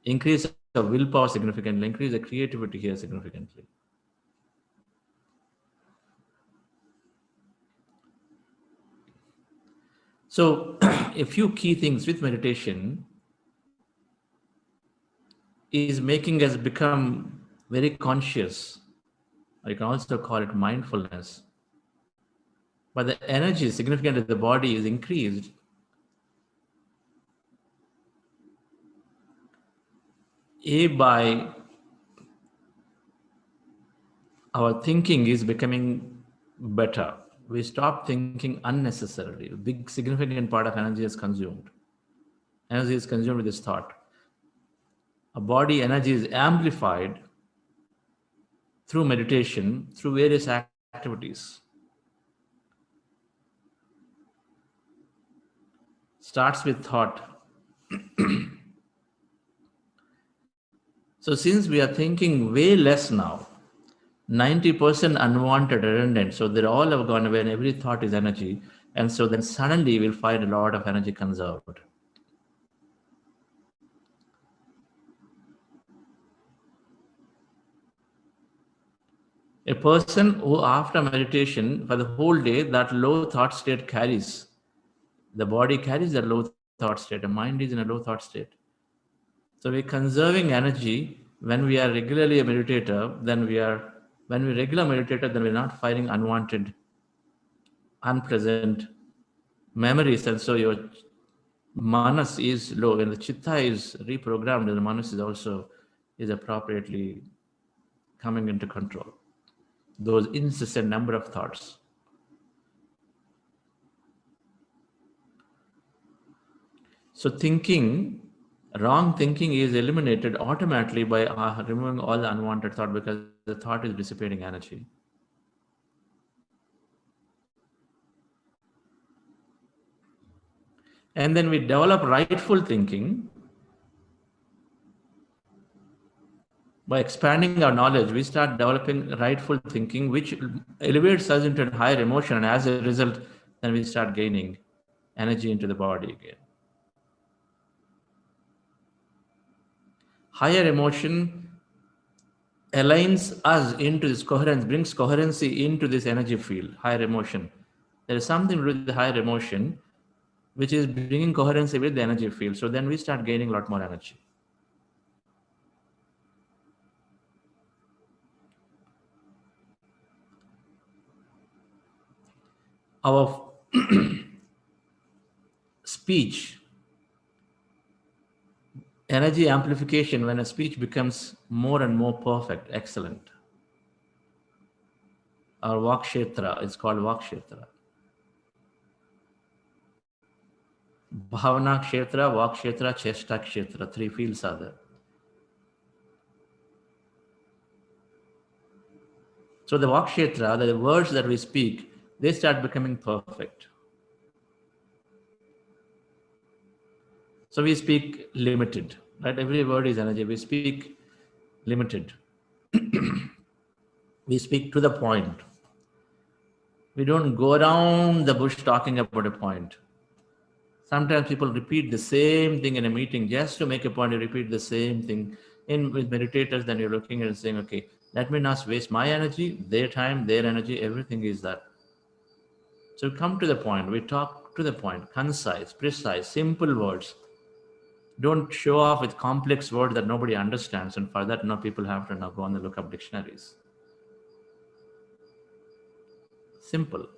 increase the willpower significantly, increase the creativity here significantly. So a few key things with meditation is making us become very conscious. You can also call it mindfulness. But the energy significant in the body is increased by our thinking is becoming better. We stop thinking unnecessarily. A big significant part of energy is consumed. Energy is consumed with this thought. A body energy is amplified through meditation, through various activities. Starts with thought. So since we are thinking way less now, 90% unwanted redundant, so they're all have gone away and every thought is energy. And so then suddenly we'll find a lot of energy conserved. A person who after meditation for the whole day, that low thought state carries. The body carries that low thought state. The mind is in a low thought state. So we're conserving energy when we are regularly a meditator, when we're regular meditator, then we're not finding unwanted, unpleasant memories. And so your manas is low. When the chitta is reprogrammed, the manas is also is appropriately coming into control. Those incessant number of thoughts. So wrong thinking is eliminated automatically by removing all the unwanted thought, because the thought is dissipating energy. And then we develop rightful thinking. By expanding our knowledge, we start developing rightful thinking, which elevates us into a higher emotion. And as a result, then we start gaining energy into the body again. Higher emotion aligns us into this coherence, brings coherency into this energy field, higher emotion. There is something to do with the higher emotion, which is bringing coherency with the energy field. So then we start gaining a lot more energy. Our speech, energy amplification, when a speech becomes more and more perfect, excellent. Our Vakshetra is called Vakshetra. Bhavana Kshetra, Vakshetra, Chesta Kshetra, 3 fields are there. So the Vakshetra, the words that we speak, they start becoming perfect. So we speak limited, right? Every word is energy. We speak limited. We speak to the point. We don't go around the bush talking about a point. Sometimes people repeat the same thing in a meeting just to make a point. You repeat the same thing. With meditators, then you're looking at it and saying, okay, let me not waste my energy, their time, their energy, everything is that. So we come to the point. We talk to the point, concise, precise, simple words. Don't show off with complex words that nobody understands. And for that, now people have to now go and look up dictionaries. Simple.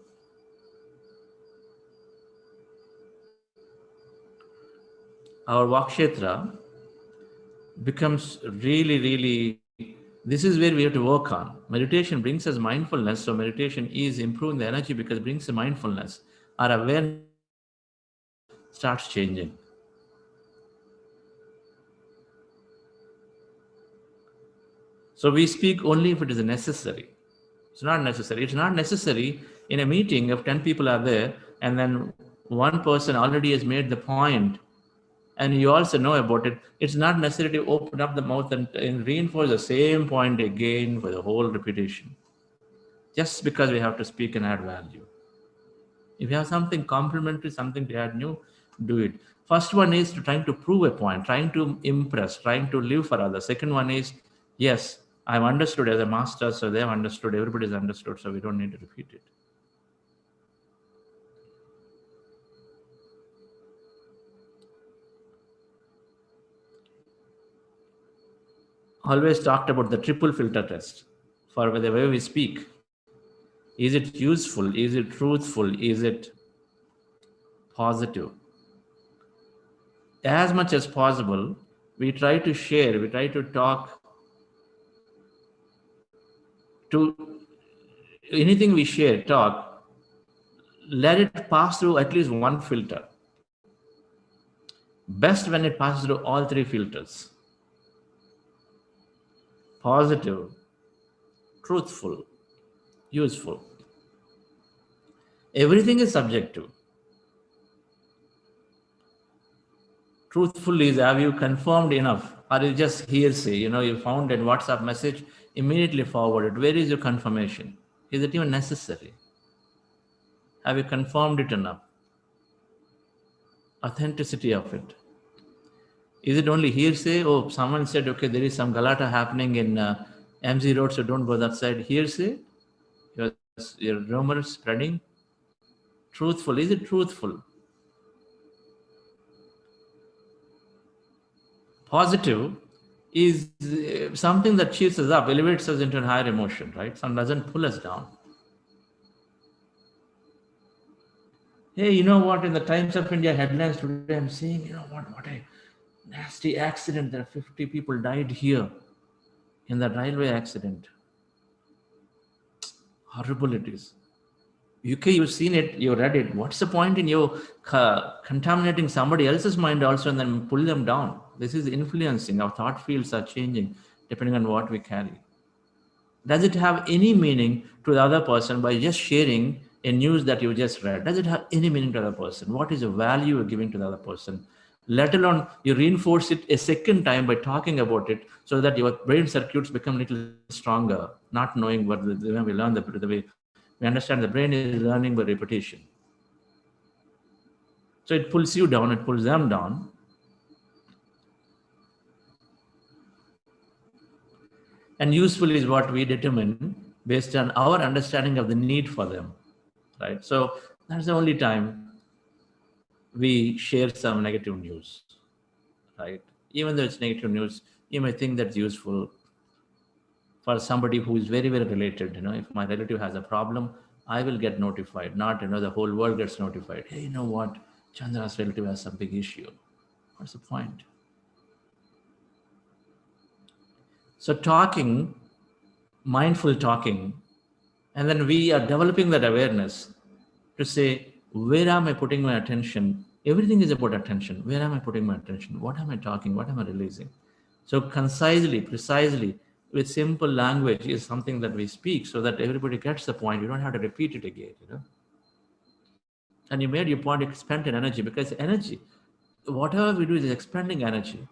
Our Vakshetra becomes really, this is where we have to work on. Meditation brings us mindfulness. So meditation is improving the energy because it brings the mindfulness. Our awareness starts changing. So we speak only if it is necessary. It's not necessary. It's not necessary in a meeting if 10 people are there and then one person already has made the point and you also know about it. It's not necessary to open up the mouth and reinforce the same point again for the whole repetition. Just because we have to speak and add value. If you have something complementary, something to add new, do it. First one is trying to prove a point, trying to impress, trying to live for others. Second one is, yes, I've understood as a master, so they've understood, everybody's understood, so we don't need to repeat it. Always talked about the triple filter test for the way we speak. Is it useful? Is it truthful? Is it positive? As much as possible, we try to share, we try to talk to anything we share, talk, let it pass through at least one filter. Best when it passes through all 3 filters. Positive, truthful, useful. Everything is subjective. Truthful is, have you confirmed enough? Or is just hearsay? You found a WhatsApp message, immediately forward it. Where is your confirmation? Is it even necessary? Have you confirmed it enough? Authenticity of it. Is it only hearsay? Oh, someone said, okay, there is some galata happening in MZ Road, so don't go that side. Hearsay? Your rumors spreading? Truthful. Is it truthful? Positive is something that cheers us up, elevates us into a higher emotion, right? Some doesn't pull us down. Hey, you know what? In the Times of India headlines today, I'm seeing, what a nasty accident. There are 50 people died here. in that railway accident. Horrible it is. UK, you've seen it, you read it. What's the point in you contaminating somebody else's mind also and then pull them down? This is influencing. Our thought fields are changing depending on what we carry. Does it have any meaning to the other person by just sharing a news that you just read? Does it have any meaning to the other person? What is the value you're giving to the other person? Let alone you reinforce it a second time by talking about it so that your brain circuits become a little stronger, not knowing what the way we learn the way we understand the brain is learning by repetition. So it pulls you down, it pulls them down. And useful is what we determine based on our understanding of the need for them, right? So that's the only time we share some negative news, right? Even though it's negative news, you may think that's useful for somebody who is very, very related. If my relative has a problem, I will get notified, not, the whole world gets notified. Hey, you know what? Chandra's relative has some big issue. What's the point? So talking, mindful talking, and then we are developing that awareness to say, where am I putting my attention? Everything is about attention. Where am I putting my attention? What am I talking? What am I releasing? So concisely, precisely, with simple language is something that we speak so that everybody gets the point. You don't have to repeat it again, And you made your point, expend energy, because energy, whatever we do is expending energy.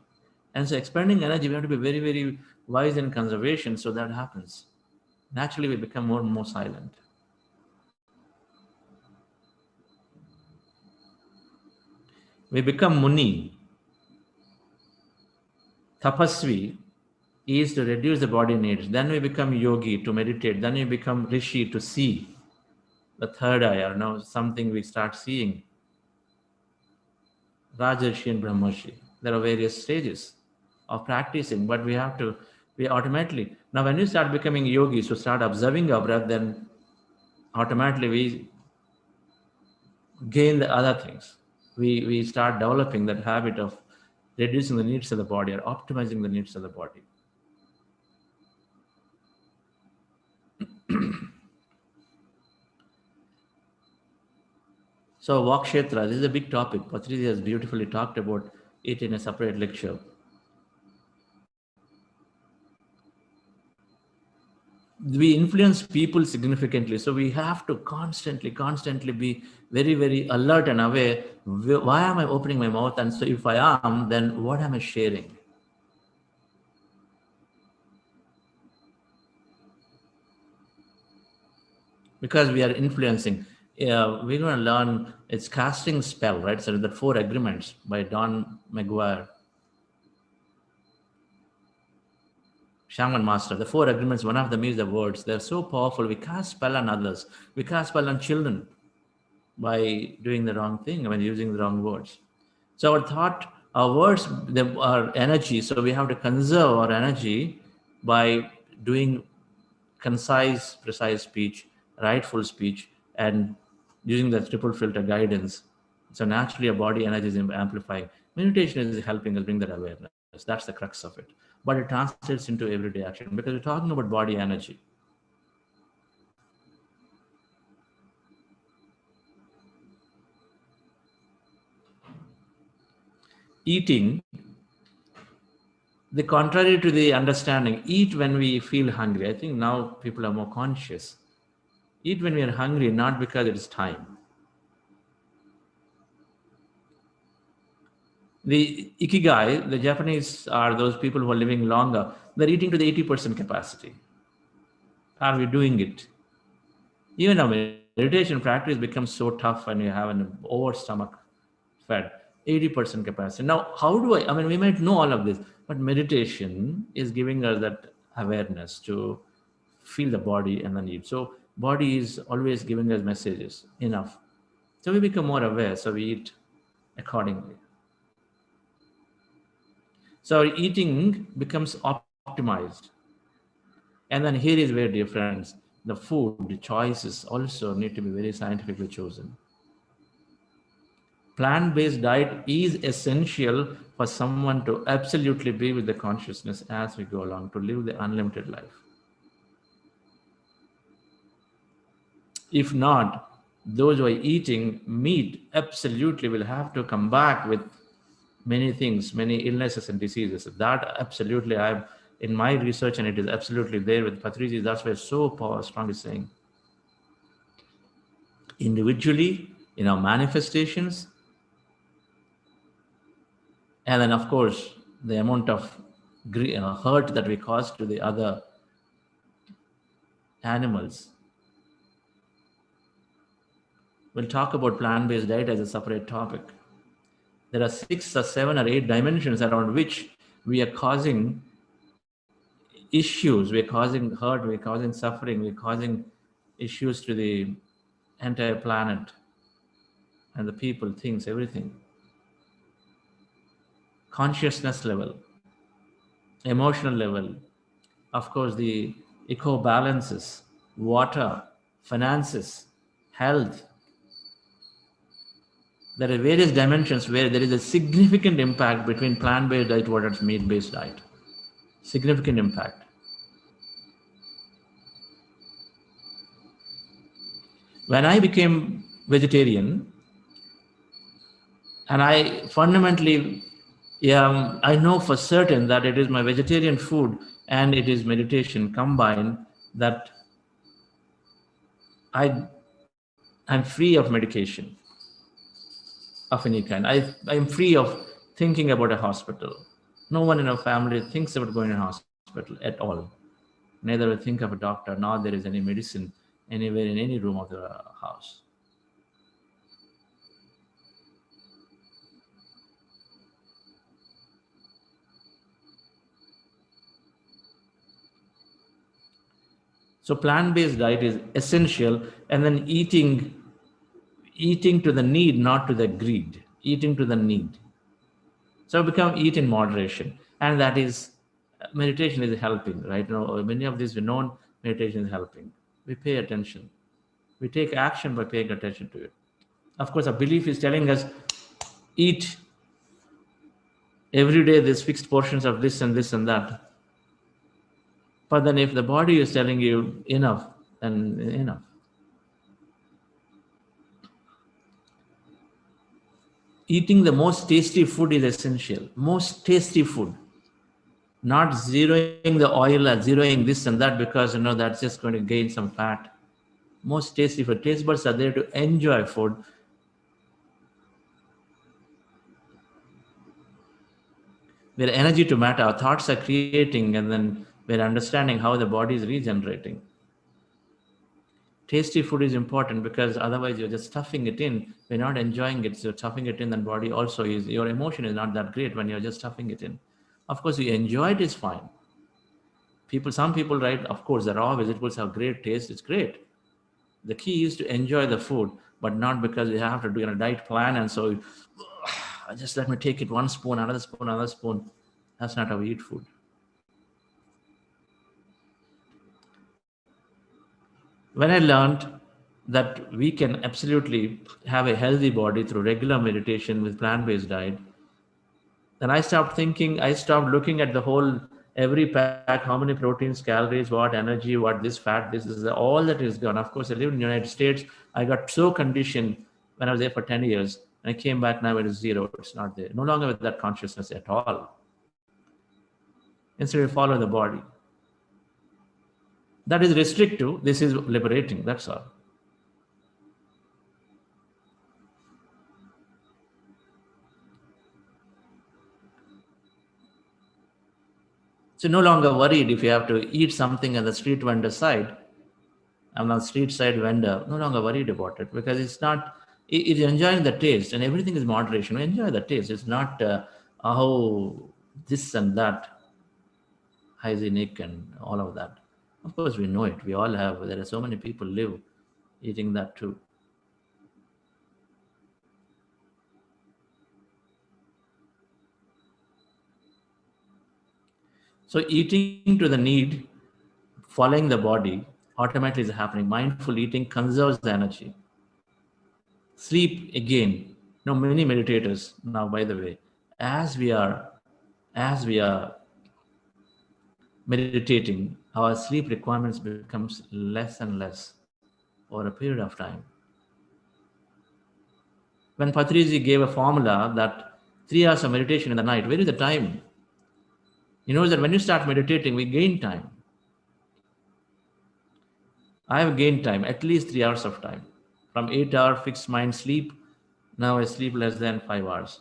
And so expending energy, we have to be very, very wise in conservation so that happens. Naturally, we become more and more silent. We become Muni. Tapasvi is to reduce the body needs. Then we become Yogi to meditate. Then we become Rishi to see. The third eye, or something we start seeing. Rajarshi and brahmarshi. There are various stages of practicing, but we automatically, now when you start becoming yogis, so start observing your breath, then automatically we gain the other things. We start developing that habit of reducing the needs of the body or optimizing the needs of the body. So Vakshetra, this is a big topic. Patriji has beautifully talked about it in a separate lecture. We influence people significantly. So we have to constantly be very, very alert and aware. Why am I opening my mouth? And so if I am, then what am I sharing? Because we are influencing. We're going to learn, it's casting spell, right? So the 4 agreements by Don McGuire. Shaman Master, the 4 agreements, one of them is the words. They're so powerful. We cast spell on others. We cast spell on children by doing the wrong thing, using the wrong words. So our thought, our words, they are energy. So we have to conserve our energy by doing concise, precise speech, rightful speech, and using the triple filter guidance. So naturally, our body energy is amplifying. Meditation is helping us bring that awareness. That's the crux of it. But it translates into everyday action because we're talking about body energy. Eating, the contrary to the understanding, eat when we feel hungry. I think now people are more conscious. Eat when we are hungry, not because it is time. The ikigai, the Japanese are those people who are living longer. They're eating to the 80% capacity. Are we doing it? Even our meditation practice becomes so tough when you have an over stomach fed, 80% capacity. Now, how do we might know all of this, but meditation is giving us that awareness to feel the body and then eat. So body is always giving us messages, enough. So we become more aware, so we eat accordingly. So our eating becomes optimized. And then here is where difference. The food, the choices also need to be very scientifically chosen. Plant-based diet is essential for someone to absolutely be with the consciousness as we go along, to live the unlimited life. If not, those who are eating meat absolutely will have to come back with many things, many illnesses and diseases. That absolutely, I've in my research, and it is absolutely there with Patriji. That's why it's so strongly saying, individually in our manifestations, and then of course the amount of hurt that we cause to the other animals. We'll talk about plant-based diet as a separate topic. There are 6 or 7 or 8 dimensions around which we are causing issues, we're causing hurt, we're causing suffering, we're causing issues to the entire planet and the people, things, everything. Consciousness level, emotional level, of course, the eco balances, water, finances, health. There are various dimensions where there is a significant impact between plant-based diet versus meat-based diet. Significant impact. When I became vegetarian, and I fundamentally, I know for certain that it is my vegetarian food and it is meditation combined that I'm free of medication of any kind. I'm free of thinking about a hospital. No one in our family thinks about going to a hospital at all. Neither will think of a doctor, nor there is any medicine anywhere in any room of the house. So plant-based diet is essential, and then eating to the need, not to the greed. Eating to the need. So become eat in moderation, and that is meditation is helping, right? Many of these we know meditation is helping. We pay attention. We take action by paying attention to it. Of course, our belief is telling us eat every day. There's fixed portions of this and this and that. But then if the body is telling you enough, then enough. Eating the most tasty food is essential. Most tasty food. Not zeroing the oil or zeroing this and that because that's just going to gain some fat. Most tasty food. Taste buds are there to enjoy food. We're energy to matter. Our thoughts are creating, and then we're understanding how the body is regenerating. Tasty food is important because otherwise you're just stuffing it in. We're not enjoying it. So you're stuffing it in, and body also is, your emotion is not that great when you're just stuffing it in. Of course, you enjoy it is fine. Some people, right? Of course, the raw vegetables have great taste. It's great. The key is to enjoy the food, but not because you have to do a diet plan. And so just let me take it one spoon, another spoon, another spoon. That's not how we eat food. When I learned that we can absolutely have a healthy body through regular meditation with plant-based diet, then I stopped looking at the whole, every pack, how many proteins, calories, what energy, what this fat, this is all that is gone. Of course, I live in the United States. I got so conditioned when I was there for 10 years, and I came back, now it is zero. It's not there. No longer with that consciousness at all. Instead, we follow the body. That is restrictive. This is liberating. That's all. So no longer worried if you have to eat something on the street vendor side. I'm a street side vendor. No longer worried about it because it's not. It's enjoying the taste, and everything is moderation. We enjoy the taste. It's not this and that, hygienic and all of that. Of course, we know it. We all have. There are so many people live eating that too. So eating to the need, following the body, automatically is happening. Mindful eating conserves the energy. Sleep again. Now, many meditators now, by the way, as we are meditating, our sleep requirements becomes less and less over a period of time. When Patriji gave a formula that 3 hours of meditation in the night, where is the time? You know that when you start meditating, we gain time. I have gained time, at least 3 hours of time. From 8 hour fixed mind sleep, now I sleep less than 5 hours.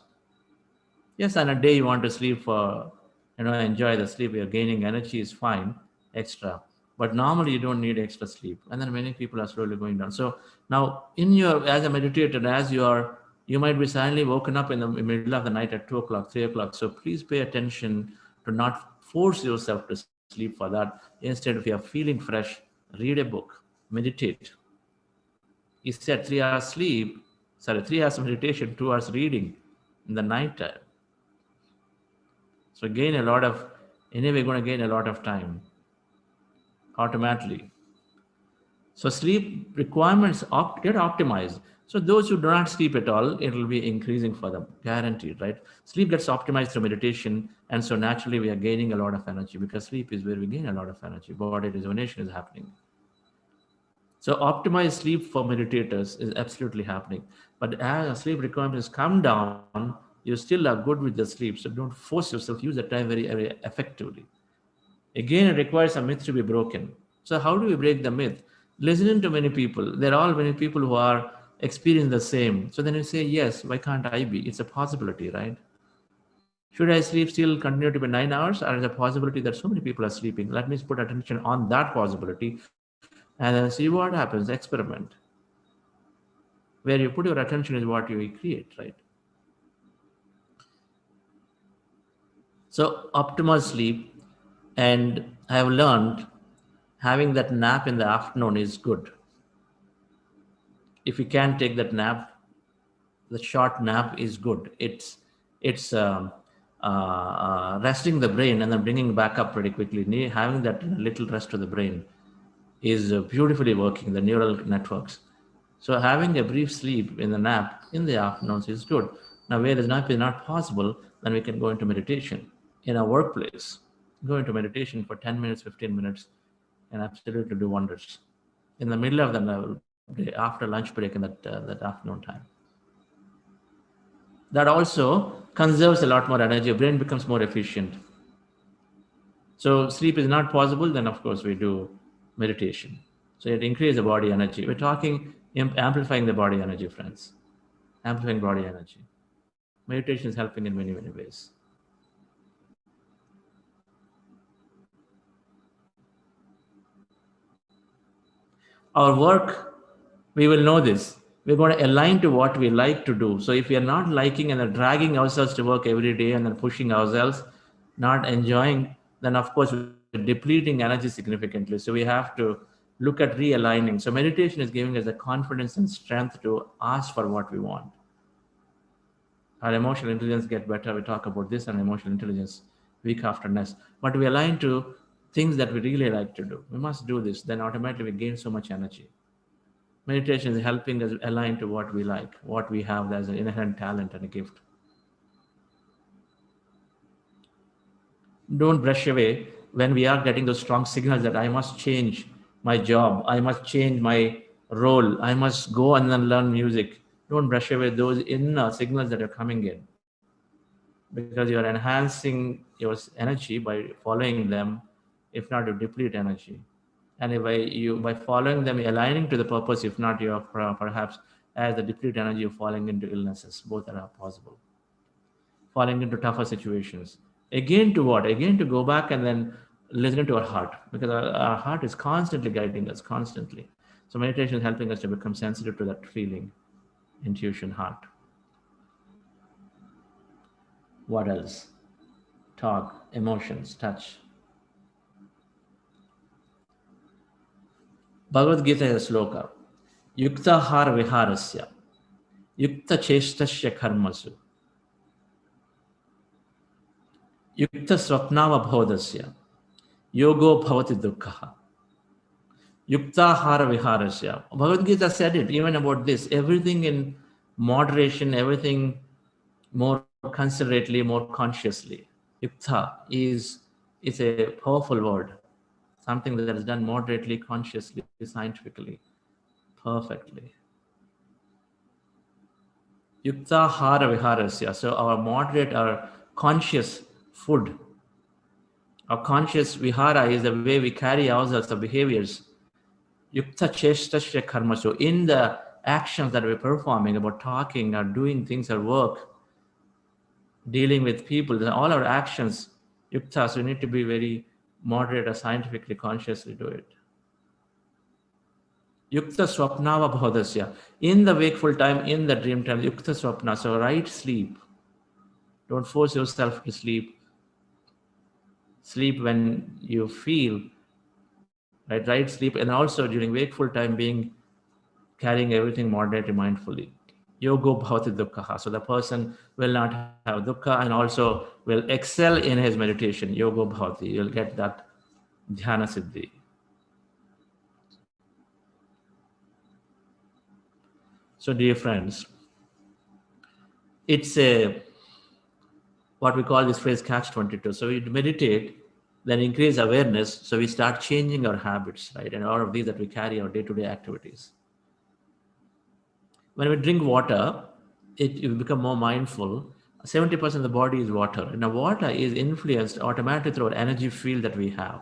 Yes, on a day you want to sleep for, enjoy the sleep, you're gaining energy is fine, extra. But normally you don't need extra sleep. And then many people are slowly going down. So now as a meditator, you might be suddenly woken up in the middle of the night at 2 o'clock, 3 o'clock. So please pay attention to not force yourself to sleep for that. Instead, if you're feeling fresh, read a book, meditate. You said 3 hours sleep, 3 hours meditation, 2 hours reading in the night time. So anyway, going to gain a lot of time automatically. So sleep requirements get optimized. So those who do not sleep at all, it will be increasing for them, guaranteed, right? Sleep gets optimized through meditation. And so naturally we are gaining a lot of energy because sleep is where we gain a lot of energy. Body rejuvenation is happening. So optimized sleep for meditators is absolutely happening. But as sleep requirements come down, you still are good with the sleep. So don't force yourself, use the time very, very effectively. Again, it requires a myth to be broken. So how do we break the myth? Listening to many people, there are many people who are experiencing the same. So then you say, yes, why can't I be? It's a possibility, right? Should I sleep still continue to be 9 hours? Or is a possibility that so many people are sleeping? Let me put attention on that possibility and then see what happens, experiment. Where you put your attention is what you create, right? So optimal sleep, and I have learned having that nap in the afternoon is good. If you can take that nap, the short nap is good. It's resting the brain and then bringing back up pretty quickly. Having that little rest to the brain is beautifully working, the neural networks. So having a brief sleep in the nap in the afternoons is good. Now, where the nap is not possible, then we can go into meditation. In our workplace, go into meditation for 10 minutes, 15 minutes, and absolutely do wonders. In the middle of the day, after lunch break in that afternoon time. That also conserves a lot more energy. Your brain becomes more efficient. So sleep is not possible, then of course we do meditation. So it increases the body energy. We're talking amplifying the body energy, friends. Amplifying body energy. Meditation is helping in many, many ways. Our work, we will know this. We're going to align to what we like to do. So if we are not liking and are dragging ourselves to work every day and then pushing ourselves, not enjoying, then of course we're depleting energy significantly. So we have to look at realigning. So meditation is giving us the confidence and strength to ask for what we want. Our emotional intelligence get better. We talk about this and emotional intelligence week after next. But we align to things that we really like to do. We must do this. Then automatically we gain so much energy. Meditation is helping us align to what we like, what we have as an inherent talent and a gift. Don't brush away when we are getting those strong signals that I must change my job, I must change my role, I must go and then learn music. Don't brush away those inner signals that are coming in, because you are enhancing your energy by following them. If not, you deplete energy. And by following them, aligning to the purpose, if not, you are perhaps as the deplete energy, you're falling into illnesses. Both are possible. Falling into tougher situations. Again, to what? Again, to go back and then listen to our heart, because our heart is constantly guiding us, constantly. So meditation is helping us to become sensitive to that feeling, intuition, heart. What else? Talk, emotions, touch. Bhagavad Gita is a sloka. Yukta har viharasya. Yukta chestasya karmasu. Yukta swapnava bhodasya. Yogo bhavati dukkha. Yukta har viharasya. Bhagavad Gita said it even about this. Everything in moderation, everything more considerately, more consciously. Yukta is a powerful word, something that is done moderately, consciously, scientifically, perfectly. Yukta hara viharasya. So our moderate, our conscious food, our conscious vihara is the way we carry ourselves, the behaviors. Yukta cheshtasya karma. So in the actions that we're performing, about talking or doing things or work, dealing with people, all our actions, yukta. So we need to be very moderate or scientifically consciously do it. Yukta swapnava bhodasya. In the wakeful time, in the dream time, yukta swapna. So right sleep. Don't force yourself to sleep. Sleep when you feel, right sleep, and also during wakeful time being carrying everything moderately, mindfully. Yogo bhavati dukkha. So the person will not have dukkha and also will excel in his meditation. Yogo bhavati. You'll get that dhyana siddhi. So dear friends, it's a what we call this phrase catch 22. So we meditate, then increase awareness. So we start changing our habits, right? And all of these that we carry our day-to-day activities. When we drink water, you become more mindful. 70% of the body is water. And the water is influenced automatically through our energy field that we have.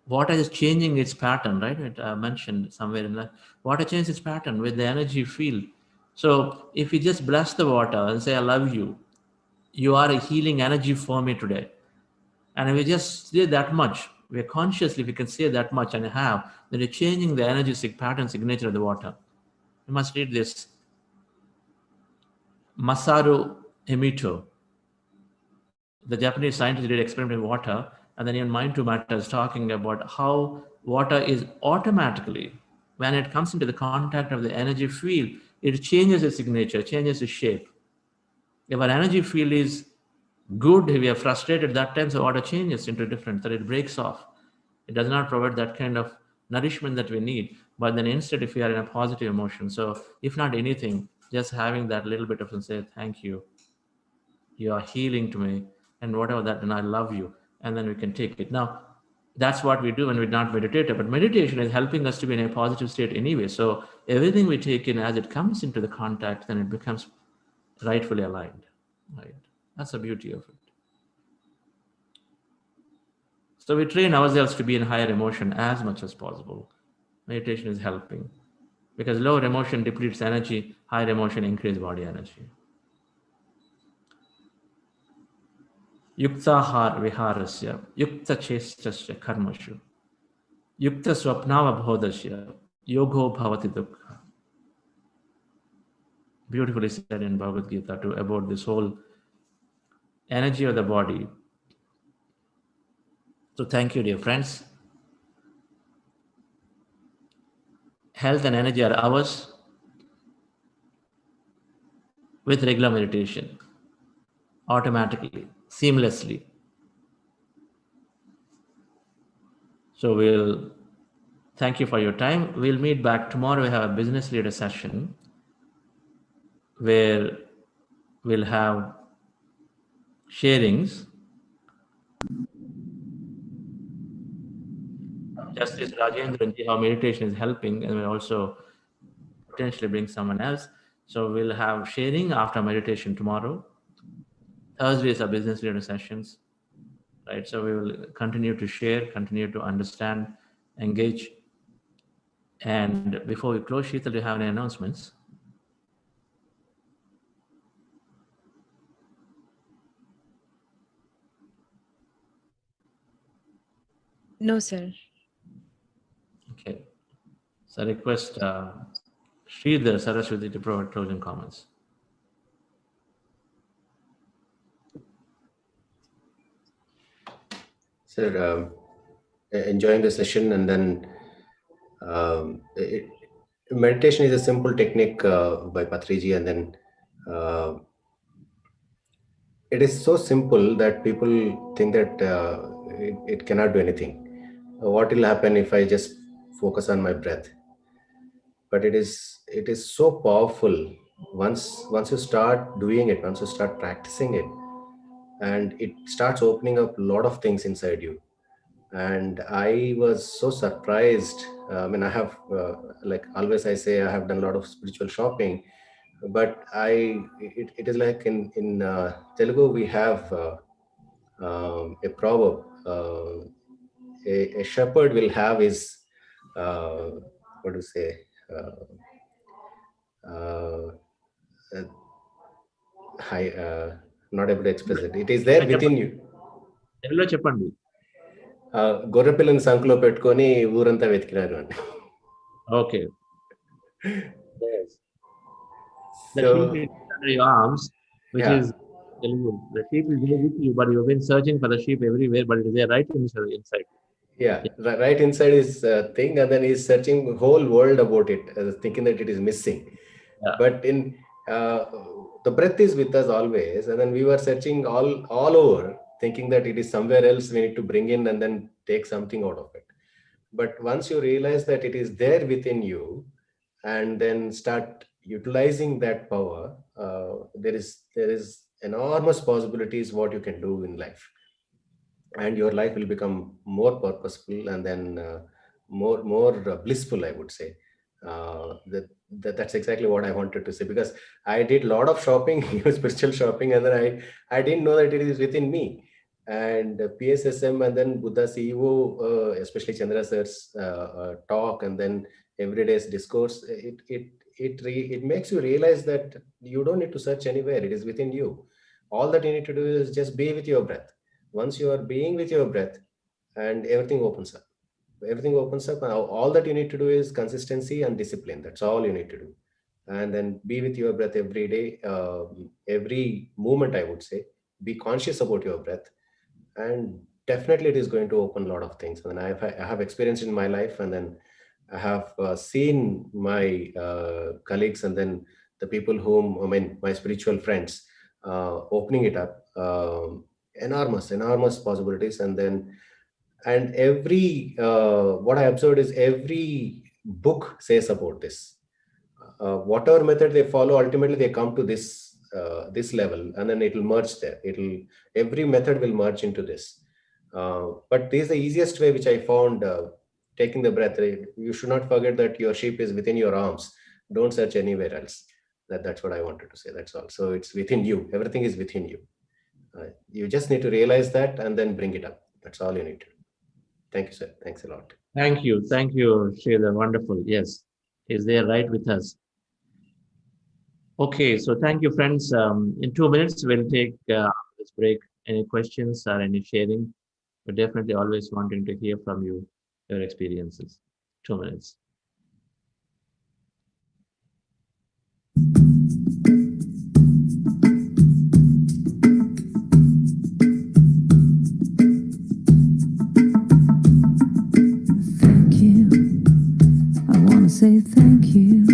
Water is changing its pattern, right? It mentioned somewhere in that. Water changes its pattern with the energy field. So if you just bless the water and say, I love you, you are a healing energy for me today. And if we just say that much, we're consciously, if we can say that much and have, then you're changing the energy pattern signature of the water. You must read this. Masaru Emoto, the Japanese scientist, did experiment with water, and then even Mind to Matter is talking about how water is automatically, when it comes into the contact of the energy field, it changes its signature, changes its shape. If our energy field is good, if we are frustrated, that time the water changes into different, that it breaks off. It does not provide that kind of nourishment that we need. But then instead, if we are in a positive emotion, so if not anything, just having that little bit of say, thank you, you are healing to me, and whatever that, and I love you, and then we can take it. Now, that's what we do when we're not meditative, but meditation is helping us to be in a positive state anyway. So everything we take in as it comes into the contact, then it becomes rightfully aligned. Right? That's the beauty of it. So we train ourselves to be in higher emotion as much as possible. Meditation is helping because lower emotion depletes energy, higher emotion increases body energy. Yuktahar viharasya, yukta chestasya karmashu, yukta swapnava bhodasya, yogo bhavati dukkha. Beautifully said in Bhagavad Gita too about this whole energy of the body. So thank you, dear friends. Health and energy are ours with regular meditation, automatically, seamlessly. So we'll thank you for your time. We'll meet back tomorrow. We have a business leader session where we'll have sharings. Justice Rajendran, how meditation is helping, and we'll also potentially bring someone else. So we'll have sharing after meditation tomorrow. Thursdays are business leader sessions, right? So we will continue to share, continue to understand, engage. And before we close, Sheetal, do you have any announcements? No, sir. Okay. So I request Sridhar Saraswati to provide closing comments. Sir, enjoying the session, and then meditation is a simple technique by Patriji, and then it is so simple that people think that it cannot do anything. What will happen if I just focus on my breath? but it is so powerful once you start doing it, once you start practicing it, and it starts opening up a lot of things inside you. And I was so surprised. I mean, I have like always I say I have done a lot of spiritual shopping, but it is like in Telugu we have a proverb. A shepherd will have his what do you say? Uh, uh, uh, not able to express it. It is there within you. తెలుగులో చెప్పండి. గొర్రెపిల్లని సంఖలో పెట్టుకొని ఊరంతా వెతికినారు అని. Okay. Yes. The So, sheep is under your arms, which yeah. is Telugu. The sheep is there with you, but you've been searching for the sheep everywhere, but it is there right inside. Yeah, right inside his thing, and then he's searching the whole world about it, thinking that it is missing. Yeah. But in the breath is with us always, and then we were searching all over, thinking that it is somewhere else we need to bring in and then take something out of it. But once you realize that it is there within you, and then start utilizing that power, there is enormous possibilities what you can do in life, and your life will become more purposeful and then more blissful, I would say. That's exactly what I wanted to say, because I did a lot of shopping, spiritual shopping, and then I didn't know that it is within me. And PSSM and then Buddha CEO, especially Chandra sir's talk, and then everyday's discourse, it makes you realize that you don't need to search anywhere. It is within you. All that you need to do is just be with your breath. Once you are being with your breath, and everything opens up. All that you need to do is consistency and discipline. That's all you need to do. And then be with your breath every day, every moment, I would say. Be conscious about your breath, and definitely it is going to open a lot of things. And I have experienced in my life, and then I have seen my colleagues, and then the people whom, my spiritual friends, opening it up. Enormous possibilities. And every what I observed is every book says about this. Whatever method they follow, ultimately they come to this level, and then it will merge there. Every method will merge into this. But this is the easiest way, which I found. Taking the breath, you should not forget that your sheep is within your arms. Don't search anywhere else. That's what I wanted to say. That's all. So it's within you. Everything is within you. You just need to realize that and then bring it up. That's all you need to do. Thank you, sir. Thanks a lot. Thank you, Sridhar. Wonderful. Yes, is there right with us. Okay, so thank you, friends. In 2 minutes, we'll take this break. Any questions or any sharing? We're definitely always wanting to hear from you, your experiences. 2 minutes. Say thank you,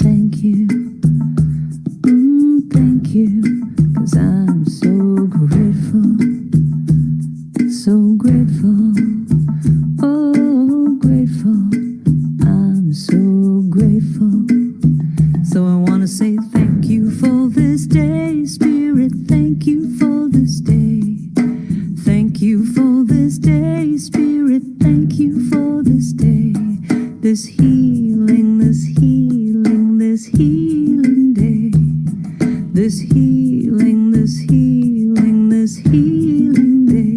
thank you, thank you, 'cause I'm so grateful, oh grateful, I'm so grateful. So I want to say thank you for this day, Spirit, thank you for this day, thank you for this day, Spirit, thank you for this day. This healing day, this healing day, this healing day.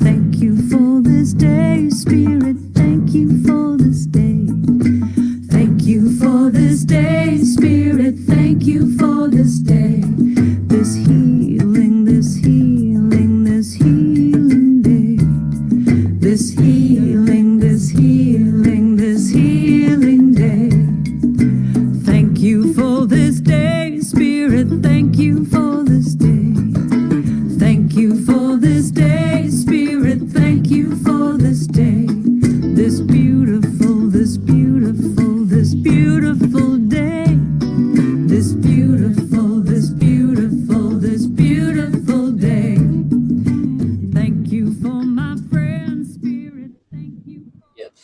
Thank you for this day, Spirit, thank you for this day. Thank you for this day, Spirit, thank you for this day. This healing day, this healing day. This healing day. Thank you for this day, Spirit, thank you for this day. Thank you for this day, Spirit, thank you for this day. This beautiful day. This beautiful day. Thank you for my friend, Spirit, thank you. Yes.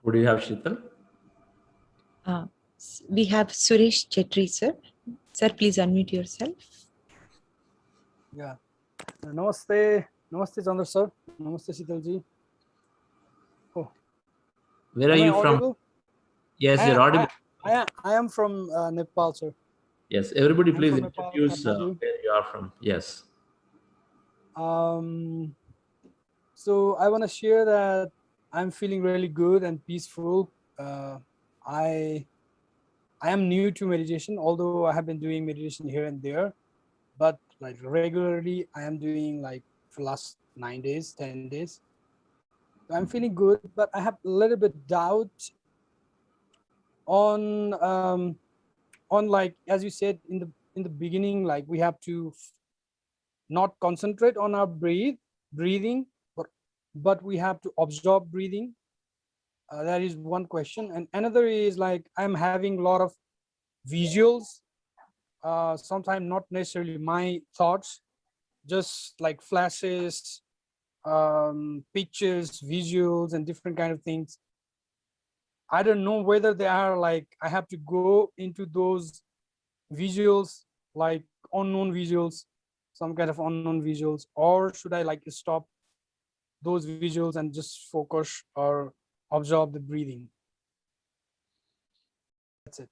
Who do you have, Sheetal? We have Suresh Chetri, sir. Sir, please unmute yourself. Yeah. Namaste. Namaste, Chandra sir. Namaste, Sheetalji. Oh. Where are Am I you from? audible? Yes, you're audible. I am from Nepal, sir. Yes, everybody I'm please from Nepal, introduce Kathmandu. where you are from. Yes. So I want to share that I'm feeling really good and peaceful. I am new to meditation, although I have been doing meditation here and there, but like regularly I am doing like for last 9 days, 10 days. I'm feeling good, but I have a little bit doubt on like, as you said in the beginning, like we have to not concentrate on our breathing, but we have to absorb breathing. That is one question. And another is like I'm having a lot of visuals, sometimes not necessarily my thoughts, just like flashes, pictures, visuals, and different kind of things. I don't know whether they are like I have to go into those visuals, like unknown visuals, some kind of unknown visuals, or should I like stop those visuals and just focus or absorb the breathing. That's it.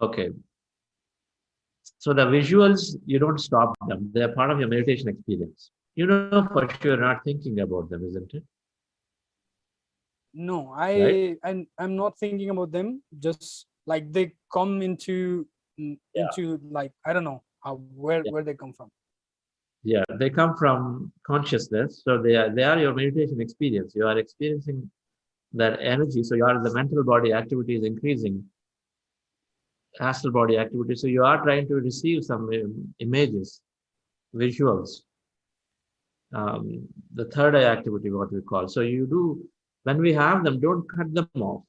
Okay. So the visuals, you don't stop them. They're part of your meditation experience. You know for sure you're not thinking about them, isn't it? No, Right? I'm not thinking about them. Just like they come into like I don't know where they come from. Yeah, they come from consciousness. So they are your meditation experience. You are experiencing that energy. So the mental body activity is increasing, astral body activity. So you are trying to receive some images, visuals. The third eye activity, what we call. So you do, when we have them, don't cut them off.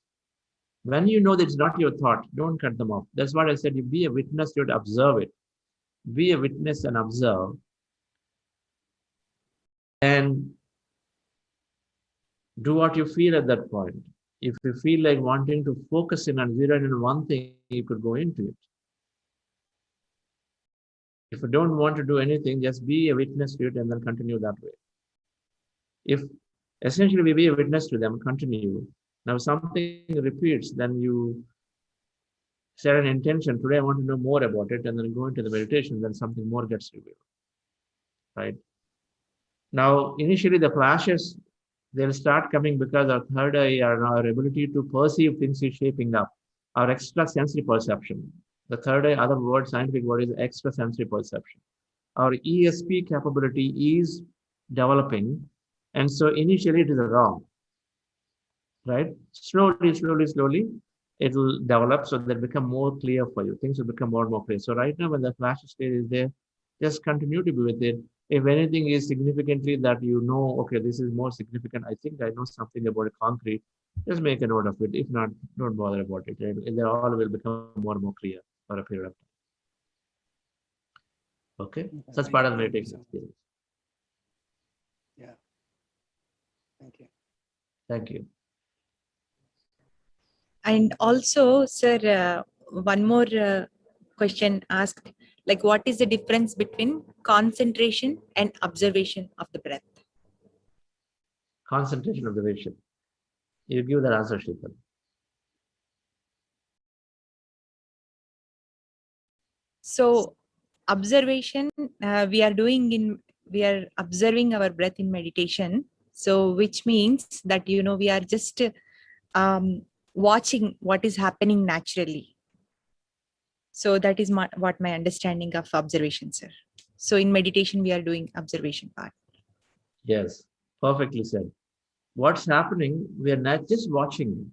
When you know that it's not your thought, don't cut them off. That's what I said. You be a witness, you have to observe it. Be a witness and observe. And do what you feel at that point. If you feel like wanting to focus in and zero in on one thing, you could go into it. If you don't want to do anything, just be a witness to it and then continue that way. If essentially we be a witness to them, continue. Now something repeats, then you set an intention. Today I want to know more about it, and then go into the meditation, then something more gets revealed. Right? Now, initially the flashes, they'll start coming because our third eye, our ability to perceive things is shaping up. Our extrasensory perception. The third eye, other word, scientific word is extrasensory perception. Our ESP capability is developing. And so initially it is wrong. Right? Slowly, it will develop so that it become more clear for you. Things will become more and more clear. So right now, when the flash state is there, just continue to be with it. If anything is significantly that you know, okay, this is more significant, I think I know something about it concrete, just make a note of it. If not, don't bother about it. They all will become more and more clear for a period of time. Okay? So that's part of the meditation experience. Yeah. Thank you. Thank you. And also, sir, one more question asked, like what is the difference between concentration and observation of the breath? Concentration, observation. You give that answer, Sheetal. So observation, we are observing our breath in meditation. So which means that, we are just watching what is happening naturally. So that is what my understanding of observation, sir. So in meditation, we are doing observation part. Yes, perfectly said. What's happening, we are not just watching it.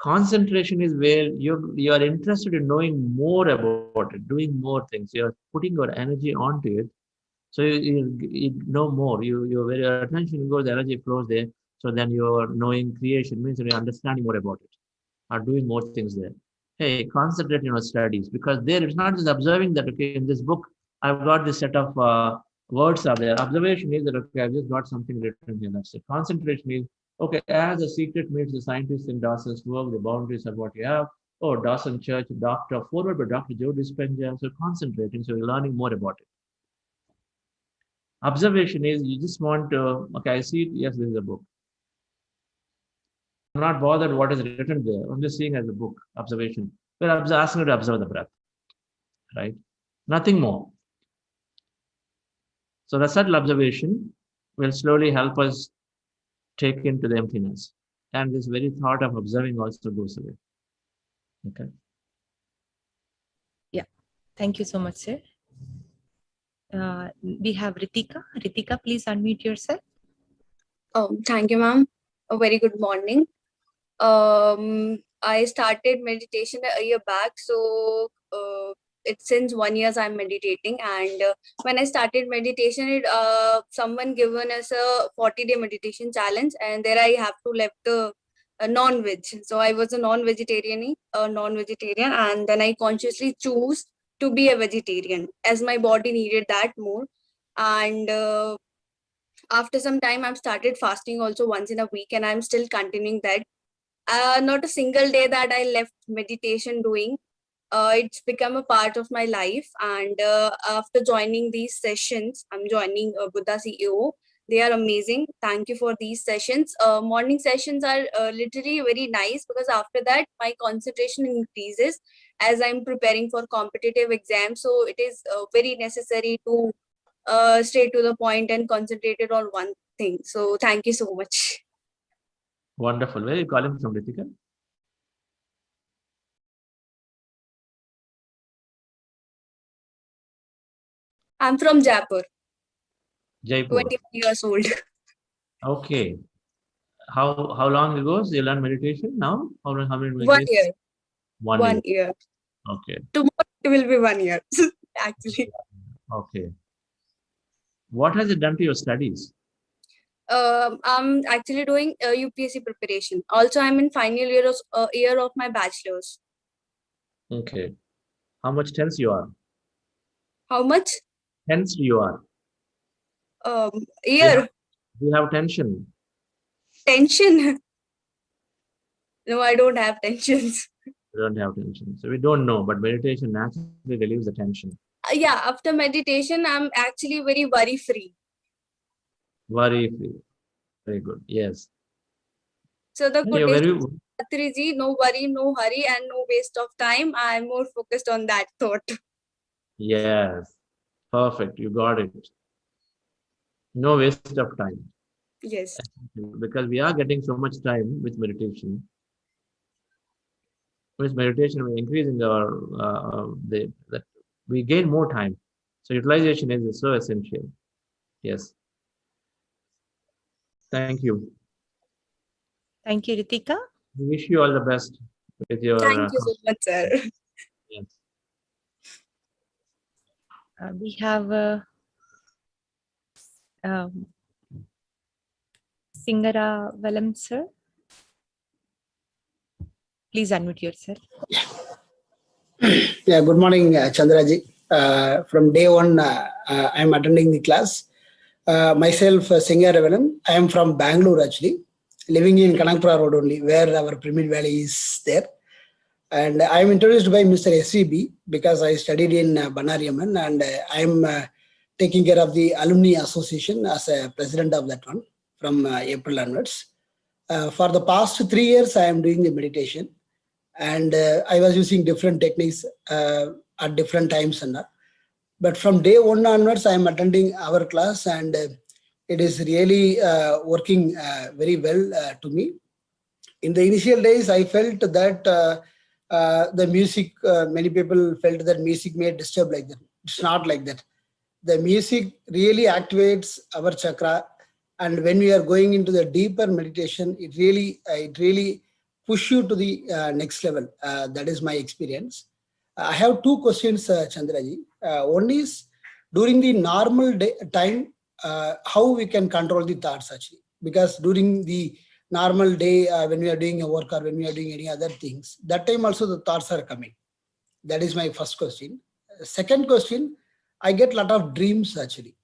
Concentration is where you are interested in knowing more about it, doing more things. You're putting your energy onto it. So you know more. Where your attention goes, the energy flows there. So then you're knowing creation means you're understanding more about it, or doing more things there. Hey, concentrate on your studies, because there it's not just observing that, okay, in this book, I've got this set of words are there. Observation is that, okay, I've just got something written here. That's it. Concentration is Okay, as the secret meets the scientist in Dawson's work, the boundaries are what you have. Oh, Dawson Church, Dr. Forward by Dr. Joe Dispenza. So concentrating, so you're learning more about it. Observation is you just want to, okay, I see it, yes, this is a book. I'm not bothered what is written there. I'm just seeing as a book, observation. We're asking you to observe the breath, right? Nothing more. So the subtle observation will slowly help us take into the emptiness. And this very thought of observing also goes away. Okay. Yeah. Thank you so much, sir. We have Ritika. Ritika, please unmute yourself. Thank you, ma'am. A very good morning. I started meditation a year back, so it's since 1 year I'm meditating. And when I started meditation, someone given us a 40-day meditation challenge, and there I have to left the non-veg. So I was a non-vegetarian, and then I consciously choose to be a vegetarian as my body needed that more. And after some time, I've started fasting also once in a week, and I'm still continuing that. Not a single day that I left meditation doing. It's become a part of my life. And after joining these sessions, I'm joining Buddha CEO. They are amazing. Thank you for these sessions. Morning sessions are literally very nice because after that, my concentration increases as I'm preparing for competitive exams. So it is very necessary to stay to the point and concentrated on one thing. So thank you so much. Wonderful. Where are you calling from, Ritika? I'm from Jaipur. Jaipur. 21 years old. Okay. How long ago you learned meditation now? How many 1 days? year. 1 1 year. year. Okay. Tomorrow it will be 1 year, actually. Okay. What has it done to your studies? I'm actually doing UPSC preparation. Also, I'm in final year of my bachelor's. Okay. How much tense you are? How much? Tense you are? Year. Do you have tension? Tension? No, I don't have tensions. You don't have tension. So we don't know, but meditation naturally relieves the tension. Yeah, after meditation, I'm actually very worry-free. Worry-free. Very good. Yes. So the You're very, Patriji, no worry, no hurry, and no waste of time. I'm more focused on that thought. yes. Perfect. You got it. No waste of time. Yes. Because we are getting so much time with meditation. With meditation, we're increasing our that we gain more time. So utilization is so essential. Yes. Thank you. Thank you, Ritika. We wish you all the best with your. Thank you so much, sir. Yes. We have Singara Velam, sir. Please unmute yourself. Yeah, good morning, Chandraji. From day one, I am attending the class. Myself, Singha Revelam. I am from Bangalore, actually, living in Kanakpura Road only, where our Pyramid Valley is there. And I am introduced by Mr. SVB because I studied in Banariaman, and I am taking care of the Alumni Association as a president of that one from April onwards. For the past 3 years, I am doing the meditation. And I was using different techniques at different times and that. But from day one onwards, I am attending our class, and it is really working very well to me. In the initial days, I felt that the music, many people felt that music may disturb like that. It's not like that. The music really activates our chakra, and when we are going into the deeper meditation, it really push you to the next level. That is my experience. I have two questions, Chandraji. One is, during the normal time, how we can control the thoughts actually? Because during the normal day, when we are doing a work or when we are doing any other things, that time also the thoughts are coming. That is my first question. Second question, I get a lot of dreams actually.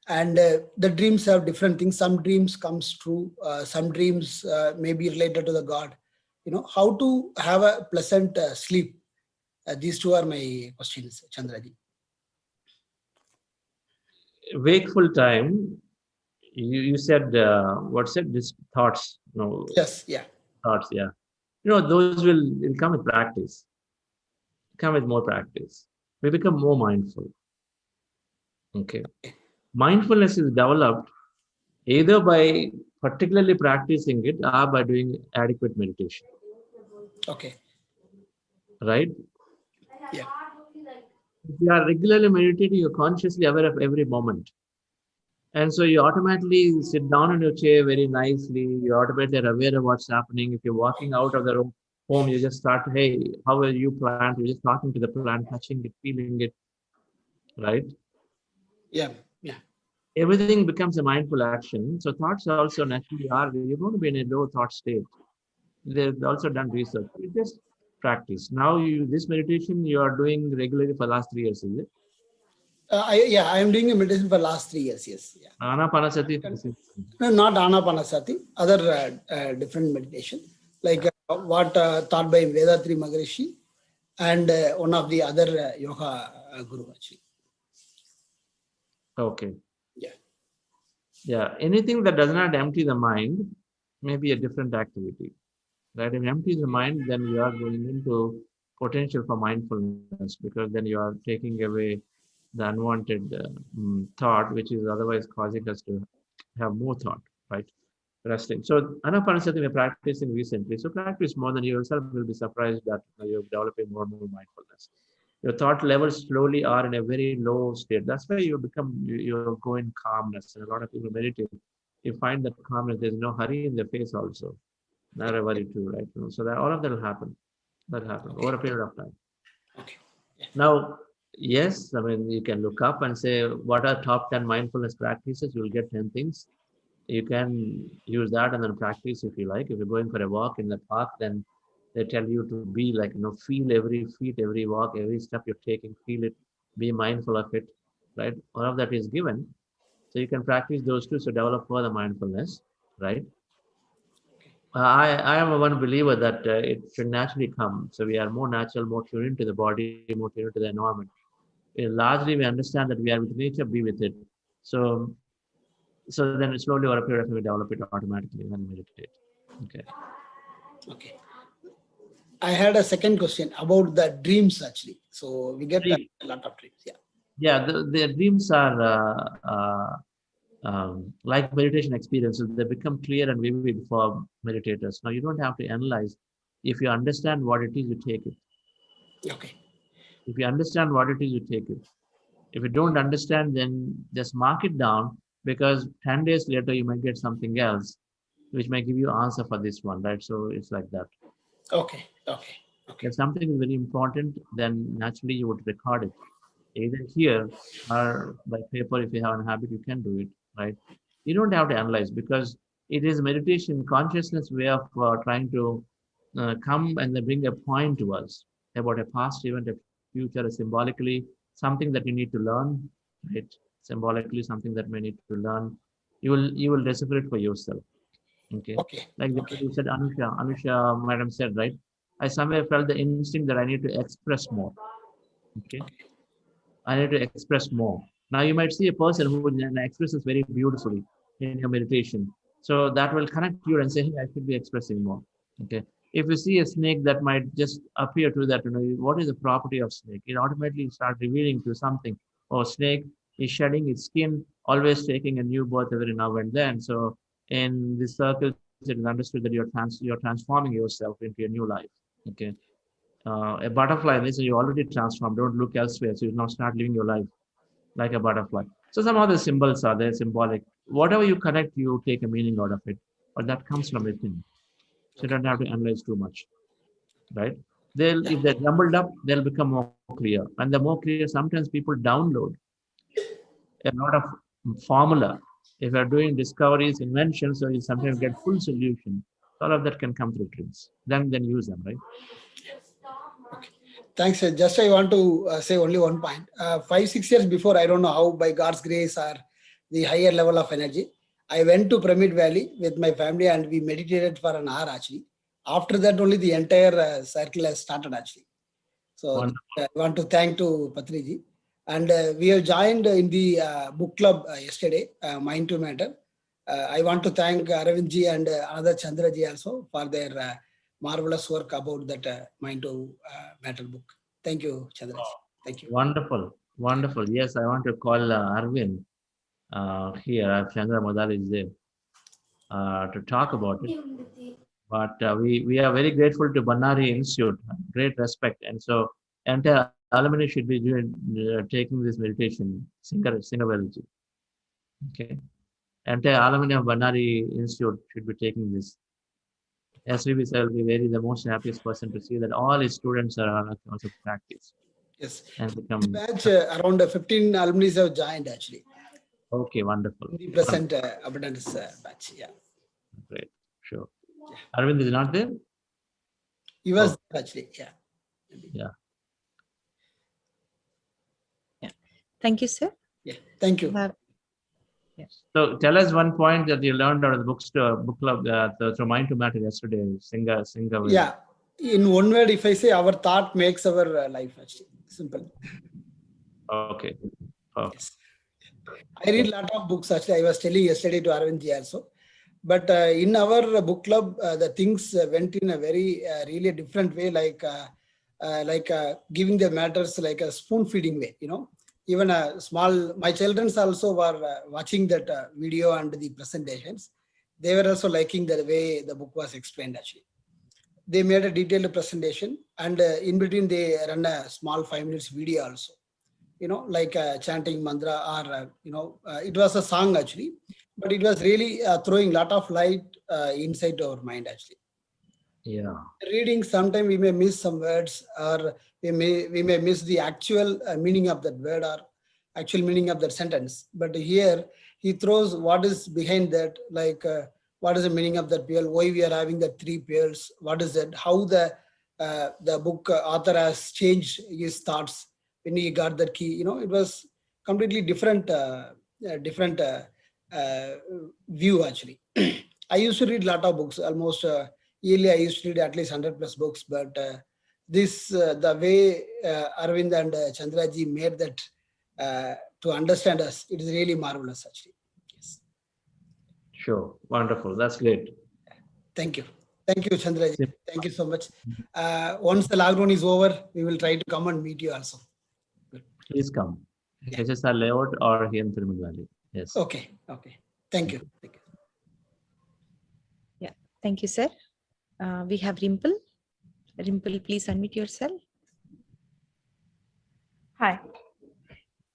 and the dreams have different things. Some dreams comes true, some dreams may be related to the God. How to have a pleasant sleep. These two are my questions, Chandraji. Wakeful time, you said, what said this thoughts? No, Yes, yeah. thoughts, yeah. Those will come with practice, come with more practice. We become more mindful. Okay. Mindfulness is developed either by particularly practicing it or by doing adequate meditation. Okay. Right? Yeah. If you are regularly meditating, you're consciously aware of every moment. And so you automatically sit down in your chair very nicely. You automatically are aware of what's happening. If you're walking out of the home, you just start, hey, how are you plant? You're just talking to the plant, touching it, feeling it, right? Yeah, yeah. Everything becomes a mindful action. So thoughts also naturally are, you're going to be in a low thought state. They've also done research. You just practice. Now this meditation you are doing regularly for the last 3 years, is it? I am doing a meditation for last 3 years. Yes. Yeah. Anapanasati. No, not Anapanasati. Other different meditation, like what taught by Vedatri Maharishi and one of the other yoga guru actually. Okay. Yeah. Yeah. Anything that does not empty the mind may be a different activity. Right? If it empties the mind, then you are going into potential for mindfulness, because then you are taking away the unwanted thought, which is otherwise causing us to have more thought, right? Resting. So Anapanasati we're practicing recently. So practice more, than you yourself will be surprised that you're developing more and more mindfulness. Your thought levels slowly are in a very low state. That's why you go in calmness. And a lot of people meditate. You find that calmness, there's no hurry in the face also. Not a worry too, right? So that all of that will happen. That happen over a period of time. Okay. Yeah. Now, yes, I mean, you can look up and say, what are top 10 mindfulness practices? You'll get 10 things. You can use that and then practice if you like. If you're going for a walk in the park, then they tell you to be like, feel every feet, every walk, every step you're taking, feel it, be mindful of it, right? All of that is given. So you can practice those two to develop further mindfulness, right? I am one believer that it should naturally come. So we are more natural, more tuned into the body, more tuned into the environment. Largely, we understand that we are with nature, be with it. So then slowly over a period of time, we develop it automatically when we meditate. Okay. Okay. I had a second question about the dreams actually. So we get a lot of dreams. Yeah. Yeah, the dreams are like meditation experiences. They become clear and vivid for meditators. Now you don't have to analyze. If you understand what it is, you take it. Okay. If you understand what it is, you take it. If you don't understand, then just mark it down, because 10 days later you might get something else, which may give you answer for this one, right? So it's like that. Okay. Okay. Okay. If something is very important, then naturally you would record it, either here or by paper. If you have a habit, you can do it, right? You don't have to analyze, because it is meditation, consciousness way of trying to come and then bring a point to us about a past event, a future, symbolically something that you need to learn, right? Symbolically something that may need to learn. You will decipher it for yourself. Okay. Okay. Like you said, Anusha madam said, right? I somewhere felt the instinct that I need to express more. Okay. I need to express more. Now you might see a person who expresses very beautifully in your meditation. So that will connect you and say, hey, I should be expressing more. Okay. If you see a snake that might just appear to that, what is the property of snake? It automatically starts revealing to something. Oh, snake is shedding its skin, always taking a new birth every now and then. So in this circle, it is understood that you're transforming yourself into a new life. Okay. A butterfly, listen, you already transformed. Don't look elsewhere. So you now start living your life like a butterfly. So some other symbols are there, symbolic. Whatever you connect, you take a meaning out of it. But that comes from within. So you don't have to analyze too much. Right? If they're jumbled up, they'll become more clear. And the more clear, sometimes people download a lot of formula. If you're doing discoveries, inventions, so you sometimes get full solution. All of that can come through dreams. Then use them, right? Okay. Thanks. Just I want to say only one point. 5-6 years before, I don't know how by God's grace or the higher level of energy. I went to Pyramid Valley with my family and we meditated for an hour actually. After that, only the entire cycle has started actually. So Wonderful. I want to thank to Patriji. And we have joined in the book club yesterday, Mind to Matter. I want to thank Arvindji and another Chandraji also for their marvelous work about that Mind to Matter book. Thank you, Chandraji. Thank you. Wonderful. Wonderful. Yes, I want to call Arvind here. Chandra Madal is there to talk about it. But we are very grateful to Bannari Institute. Great respect. And so entire alumni should be doing, taking this meditation, Singavelji. Okay. Entire alumni of Bannari Institute should be taking this. SVB sir will be very the most happiest person to see that all his students are also practice. Yes. And become Batch around 15 alumni have joined actually. Okay, wonderful. The present abundance batch. Yeah. Great. Sure. Yeah. Arvind is not there? He was actually, yeah. Yeah. Yeah. Thank you, sir. Yeah. Thank you. Yes. So tell us one point that you learned out of the book club through Mind to Matter yesterday. Singa. Yeah. In one word, if I say our thought makes our life actually. Simple. Okay. Oh. Yes. I read a lot of books actually. I was telling yesterday to Arvindji also. But in our book club, the things went in a very really different way, like giving the matters like a spoon feeding way, you know. Even a small, my children also were watching that video and the presentations. They were also liking the way the book was explained actually. They made a detailed presentation and in between they run a small 5 minutes video also, you know, like chanting mantra or, it was a song actually, but it was really throwing a lot of light inside our mind actually. Yeah. Reading, sometimes we may miss some words or we may miss the actual meaning of that word or actual meaning of that sentence. But here he throws what is behind that, like what is the meaning of that pearl, why we are having the 3 pearls, what is it, how the book author has changed his thoughts when he got that key. You know, it was completely different view actually. I used to read a lot of books, almost yearly I used to read at least 100+ books, but the way Arvind and Chandraji made that to understand us, it is really marvelous actually. Yes. Sure. Wonderful. That's great. Thank you. Thank you, Chandraji. Thank you so much. Once the lockdown is over, we will try to come and meet you also. Good. Please come. Yeah. HSR layout or here in Pyramid Valley. Yes. Okay. Okay. Thank you. Thank you. Yeah. Thank you, sir. We have Rimple. Rimple, please unmute yourself. Hi.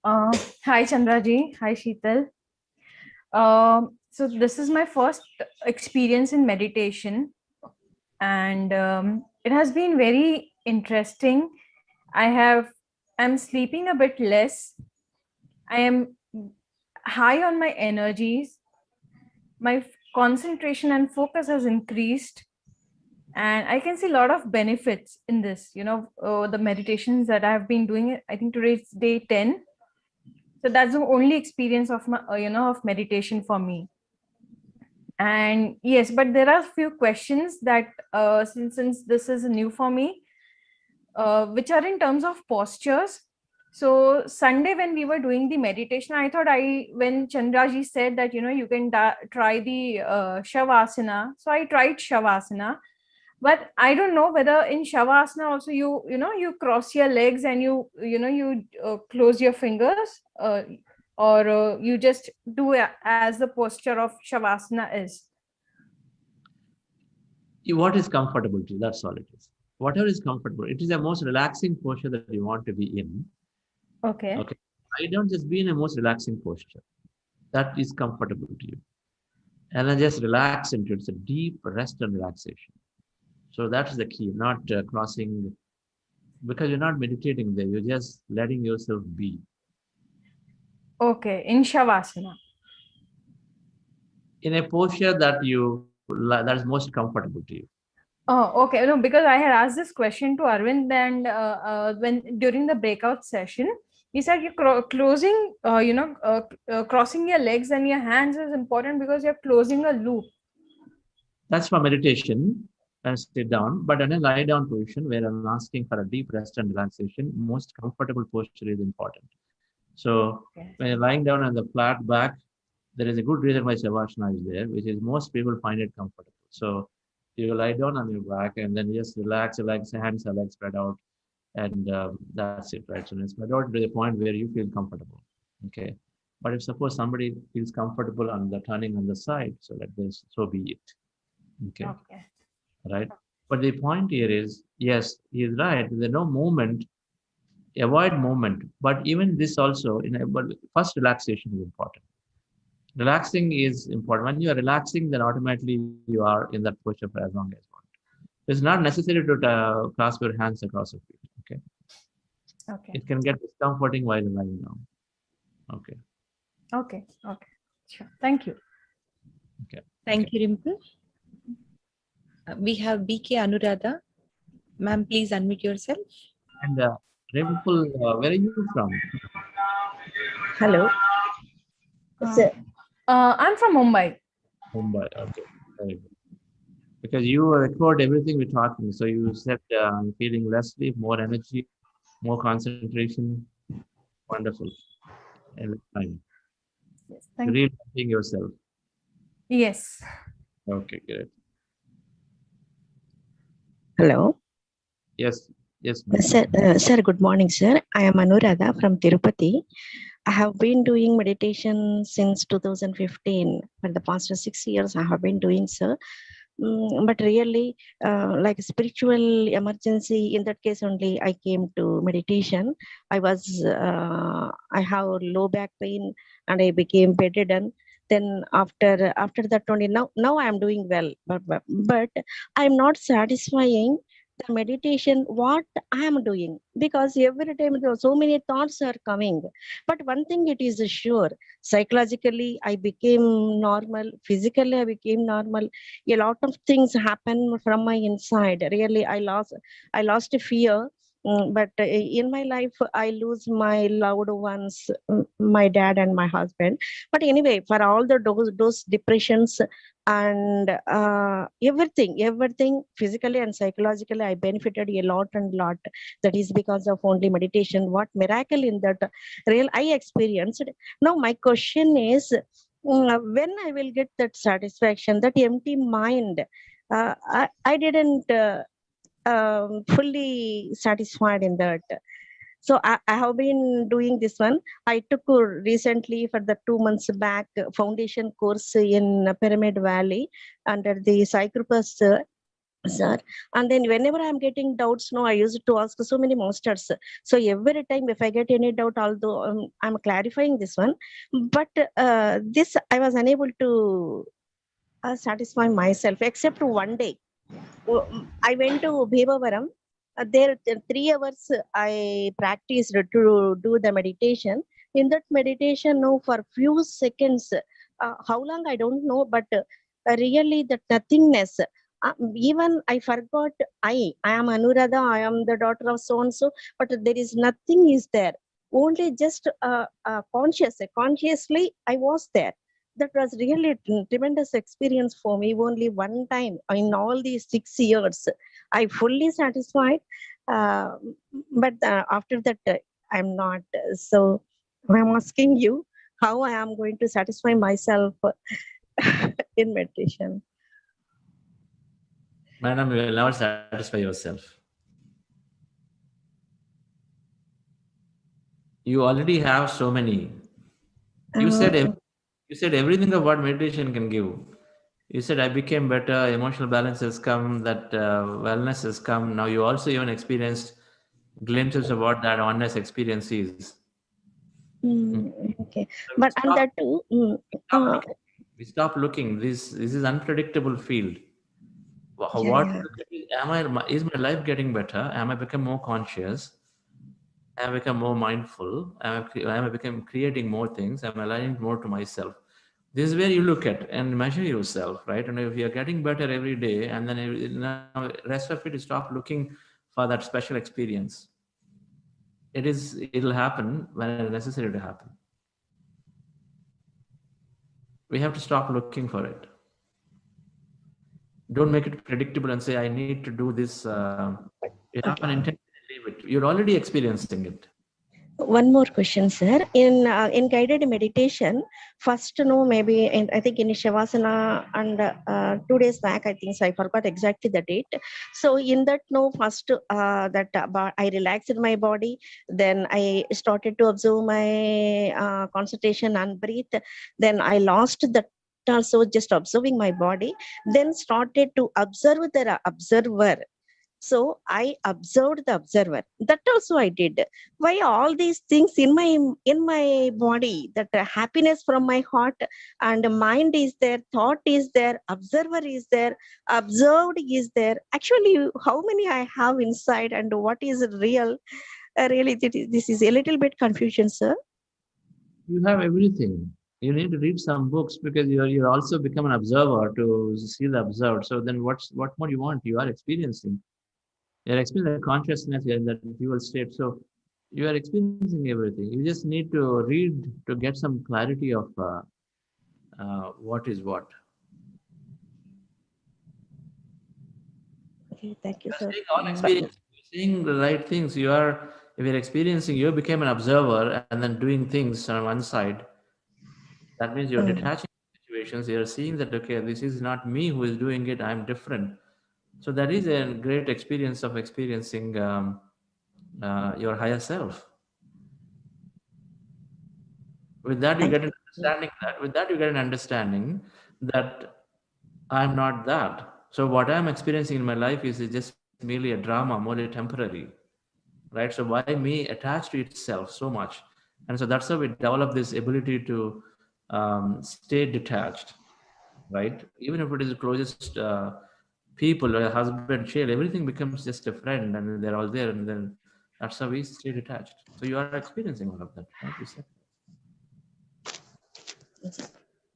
Hi, Chandraji. Hi, Sheetal. So this is my first experience in meditation, and it has been very interesting. I'm sleeping a bit less. I am high on my energies. My concentration and focus has increased. And I can see a lot of benefits in this, the meditations that I've been doing. I think today is day 10. So that's the only experience of my, of meditation for me. And yes, but there are a few questions that since this is new for me, which are in terms of postures. So Sunday when we were doing the meditation, I thought when Chandraji said that, you can try the Shavasana. So I tried Shavasana. But I don't know whether in Shavasana also you cross your legs and you close your fingers or you just do as the posture of Shavasana is. What is comfortable to you? That's all it is. Whatever is comfortable. It is the most relaxing posture that you want to be in. Okay. Okay. I don't just be in a most relaxing posture. That is comfortable to you. And then just relax into it. It's a deep rest and relaxation. So that's the key, not crossing, because you're not meditating there. You're just letting yourself be. Okay, in Shavasana. In a posture that is most comfortable to you. Oh, okay. No, because I had asked this question to Arvind and when during the breakout session, You said you're closing, crossing your legs and your hands is important because you're closing a loop. That's for meditation and sit down. But in a lie down position where I'm asking for a deep rest and relaxation, most comfortable posture is important. So when you're lying down on the flat back, there is a good reason why Shavasana is there, which is most people find it comfortable. So you lie down on your back and then just relax, relax, hands are like spread out, and that's it, right? So it's spread out to the point where you feel comfortable. Okay. But if suppose somebody feels comfortable on the turning on the side, so that this, so be it. Okay. Okay. Right. But the point here is, yes, he is right. There's no movement, avoid movement. But even this also, but first relaxation is important. Relaxing is important. When you are relaxing, then automatically you are in that posture for as long as you want. It's not necessary to clasp your hands across your feet. Okay. Okay. It can get discomforting while lying down. Okay. Okay. Okay. Sure. Thank you. Okay. Thank you, Rimple. We have BK Anuradha. Ma'am, please unmute yourself. And Rimple, where are you from? Hello. I'm from Mumbai. Mumbai. Okay. Very good. Because you record everything we're talking. So you said feeling less sleep, more energy, more concentration. Wonderful. Every time. Yes, thank you. Reinventing yourself. Yes. Okay, great. Hello. Yes, yes, Sir, good morning, sir. I am Anuradha from Tirupati. I have been doing meditation since 2015. For the past 6 years, I have been doing, sir. But really, like spiritual emergency, in that case only, I came to meditation. I have low back pain and I became bedridden. Then after that only, now I am doing well, but I'm not satisfying the meditation what I am doing, because every time there are so many thoughts are coming. But one thing it is sure, psychologically I became normal, physically I became normal. A lot of things happen from my inside. Really, I lost fear. But in my life, I lose my loved ones, my dad and my husband. But anyway, for all those depressions and everything physically and psychologically, I benefited a lot and lot. That is because of only meditation. What miracle in that real I experienced. Now my question is, when I will get that satisfaction, that empty mind, I didn't fully satisfied in that. So I have been doing this one. I took recently for the 2 months back foundation course in Pyramid Valley under the Psychopus sir. And then whenever I'm getting doubts, I used to ask so many masters. So every time if I get any doubt, although I'm clarifying this one, but this I was unable to satisfy myself, except one day. I went to Bhivavaram. There 3 hours I practiced to do the meditation. In that meditation, for few seconds, how long I don't know, but really that nothingness. Even I forgot I am Anuradha, I am the daughter of so and so, but there is nothing is there. Only just consciously I was there. That was really a tremendous experience for me. Only one time in all these 6 years, I fully satisfied. But after that, I'm not. So I'm asking you how I am going to satisfy myself in meditation. Madam, you will never satisfy yourself. You already have so many. You said everything of what meditation can give. You said I became better, emotional balance has come, that wellness has come. Now you also even experienced glimpses of what that oneness experience is. Okay, but and that too. We stop looking. This is unpredictable field. Is my life getting better? Am I become more conscious? Am I become more mindful? Am I become creating more things? Am I aligning more to myself? This is where you look at and measure yourself, right? And if you're getting better every day, and then now rest of it, you stop looking for that special experience. It'll happen when it's necessary to happen. We have to stop looking for it. Don't make it predictable and say, I need to do this. You have an intention, leave it. You're already experiencing it. One more question, sir. In guided meditation, first maybe I think in Shavasana and 2 days back, I think so, I forgot exactly the date. So in that first that I relaxed my body, then I started to observe my concentration and breathe. Then I lost that also, just observing my body. Then started to observe the observer. So I observed the observer. That also I did. Why all these things in my body? That happiness from my heart and mind is there, thought is there, observer is there, observed is there. Actually, how many I have inside and what is real? Really, this is a little bit confusion, sir. You have everything. You need to read some books because you're also become an observer to see the observed. So then what more you want? You are experiencing. You're experiencing the consciousness, you're in that dual state. So you are experiencing everything. You just need to read to get some clarity of what is what. Okay, thank you, sir. All experience, you're seeing the right things. If you're experiencing, you became an observer and then doing things on one side. That means you're detaching situations. You're seeing that, okay, this is not me who is doing it. I'm different. So that is a great experience of experiencing your higher self. With that, you get an understanding that. With that, you get an understanding that I'm not that. So what I'm experiencing in my life is just merely a drama, merely temporary, right? So why me attach to itself so much? And so that's how we develop this ability to stay detached, right? Even if it is the closest people, a husband, child, everything becomes just a friend, and they're all there, and then that's how we stay detached. So you are experiencing all of that, right? You said.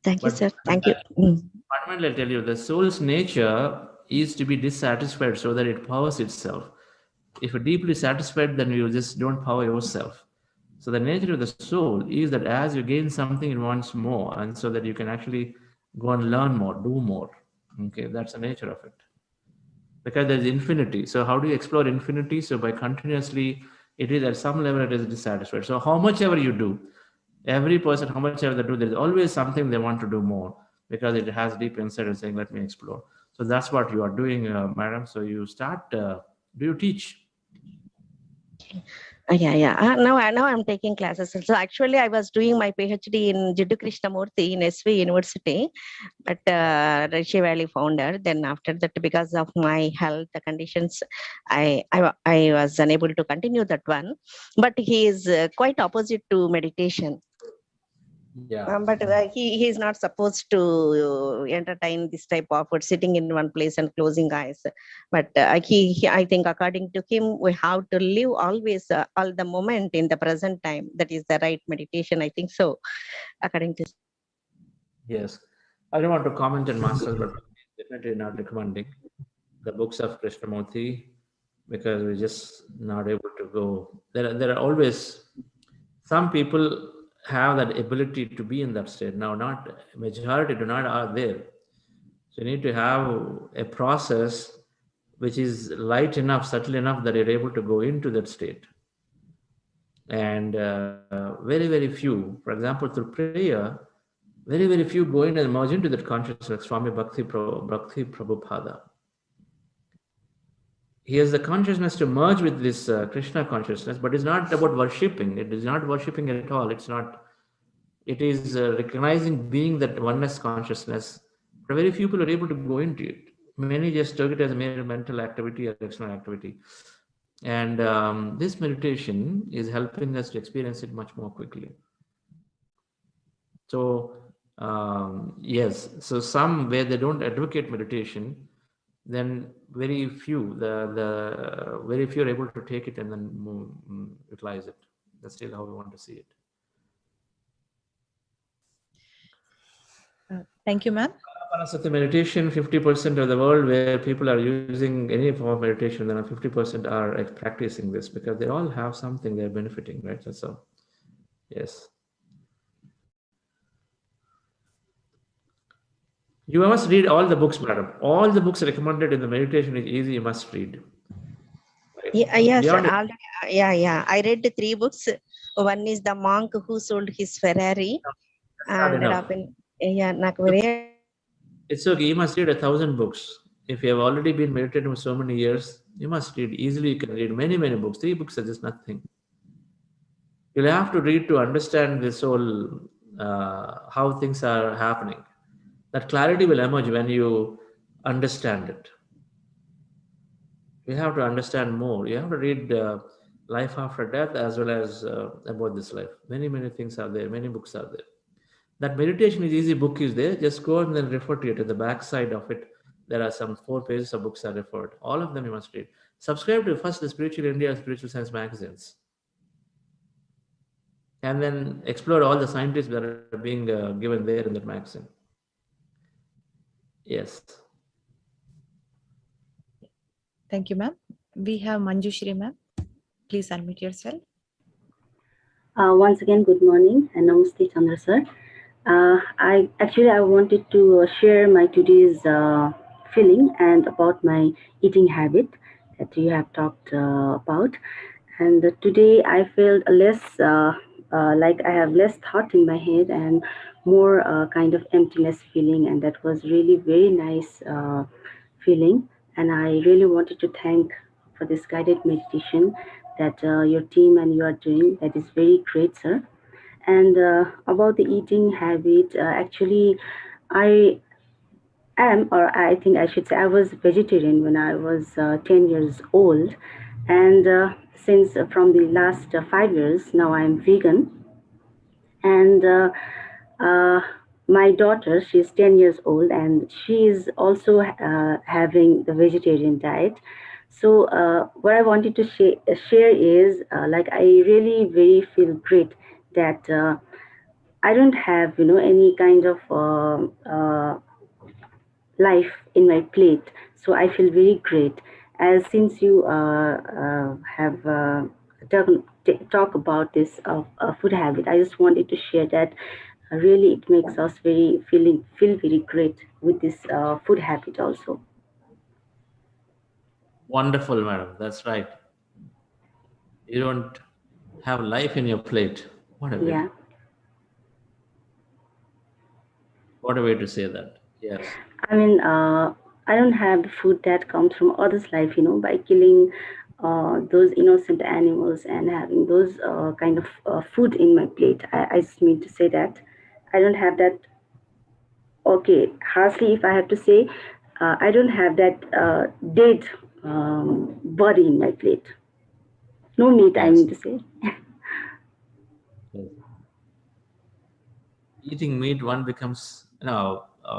Thank you, sir. Thank you. Fundamentally, I'll tell you, the soul's nature is to be dissatisfied so that it powers itself. If you're deeply satisfied, then you just don't power yourself. So the nature of the soul is that as you gain something, it wants more, and so that you can actually go and learn more, do more. Okay, that's the nature of it. Because there's infinity. So how do you explore infinity? So by continuously, it is at some level it is dissatisfied. So how much ever you do, every person, how much ever they do, there's always something they want to do more because it has deep inside and saying, let me explore. So that's what you are doing, madam. So you start, do you teach? Yeah. Now I'm taking classes. So actually, I was doing my PhD in Jiddu Krishnamurthy in SV University, but Rishi Valley founder. Then after that, because of my health conditions, I was unable to continue that one. But he is quite opposite to meditation. Yeah. But he is not supposed to entertain this type of sitting in one place and closing eyes. But he I think according to him, we have to live always all the moment in the present time. That is the right meditation. I think so, according to. Yes, I don't want to comment on masters, but definitely not recommending the books of Krishnamurti because we're just not able to go. There are always some people have that ability to be in that state. Now, not majority do not are there. So you need to have a process which is light enough, subtle enough that you're able to go into that state. And very, very few, for example, through prayer, very, very few go in and merge into that consciousness, like Swami Bhakti Prabhupada. He has the consciousness to merge with this Krishna consciousness, but it's not about worshipping. It is not worshipping at all. It's not. It is recognizing being that oneness consciousness. But very few people are able to go into it. Many just took it as a mere mental activity or external activity. And this meditation is helping us to experience it much more quickly. So yes, so some where they don't advocate meditation, then very few, the very few are able to take it and then utilize it. That's still how we want to see it. Thank you, ma'am. Anapanasati meditation, 50% of the world where people are using any form of meditation, then 50% are practicing this because they all have something they're benefiting, right? That's all. Yes. You must read all the books, madam. All the books recommended in the meditation is easy, you must read. Right? Yes, Beyond it, yeah. I read the 3 books. One is The Monk Who Sold His Ferrari. that's not And enough. నాకు very It's okay, you must read 1,000 books. If you have already been meditating for so many years, you must read. Easily you can read many, many books. 3 books are just nothing. You'll have to read to understand this whole, how things are happening. That clarity will emerge when you understand it. You have to understand more. You have to read Life After Death as well as about this life. Many, many things are there. Many books are there. That meditation is easy book is there. Just go and then refer to it. At the back side of it, there are some 4 pages of books are referred. All of them you must read. Subscribe to first the Spiritual India, Spiritual Science magazines. And then explore all the scientists that are being given there in that magazine. Yes. Thank you, ma'am. We have Manjushri, ma'am. Please unmute yourself. Once again, good morning and namaste, Chandra sir. I wanted to share my today's feeling and about my eating habit that you have talked about. And today I felt less like I have less thought in my head and more kind of emptiness feeling, and that was really very nice feeling. And I really wanted to thank for this guided meditation that your team and you are doing. That is very great, sir. And about the eating habit, I am, or I think I should say, I was vegetarian when I was 10 years old. And since from the last 5 years, now I'm vegan. And uh, my daughter, she's 10 years old, and she is also having the vegetarian diet. So what I wanted to share is like I really very feel great that I don't have any kind of life in my plate. So I feel very great. As since you have talk about this food habit, I just wanted to share that really it makes us feel very great with this food habit also. Wonderful, madam. That's right. You don't have life in your plate. What a way. Yeah. What a way to say that. Yes. I mean, I don't have the food that comes from others' life, by killing those innocent animals and having those kind of food in my plate. I just mean to say that I don't have that. Okay, harshly, if I have to say, I don't have that dead body in my plate. No meat, I mean to say. Yes. Eating meat, one becomes,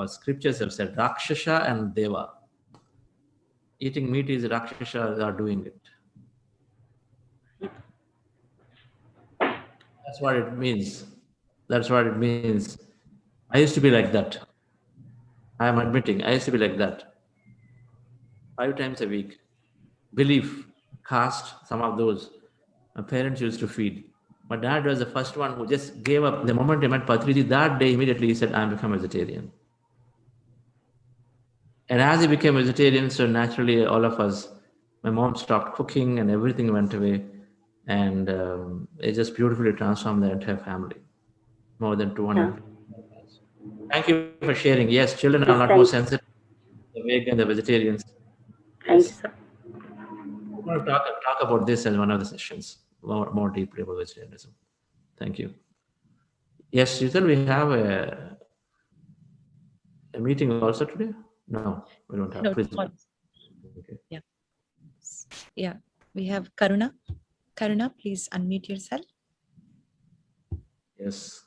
scriptures have said Rakshasa and Deva. Eating meat is Rakshasas are doing it. That's what it means. That's what it means. I used to be like that. I am admitting, I used to be like that. 5 times a week. Belief, caste, some of those. My parents used to feed. My dad was the first one who just gave up. The moment he met Patriji, that day immediately he said, I'm become vegetarian. And as he became vegetarian, so naturally all of us, my mom stopped cooking and everything went away. And it just beautifully transformed the entire family. More than 200. Yeah. Thank you for sharing. Yes, children are a lot more sensitive. The vegan, the vegetarians. Thank you, sir. We're going to talk about this as one of the sessions, more deeply about vegetarianism. Thank you. Yes, Sheetal, we have a meeting also today? No, we don't have. No, please. Okay. Yeah. Yeah, we have Karuna. Karuna, please unmute yourself. Yes.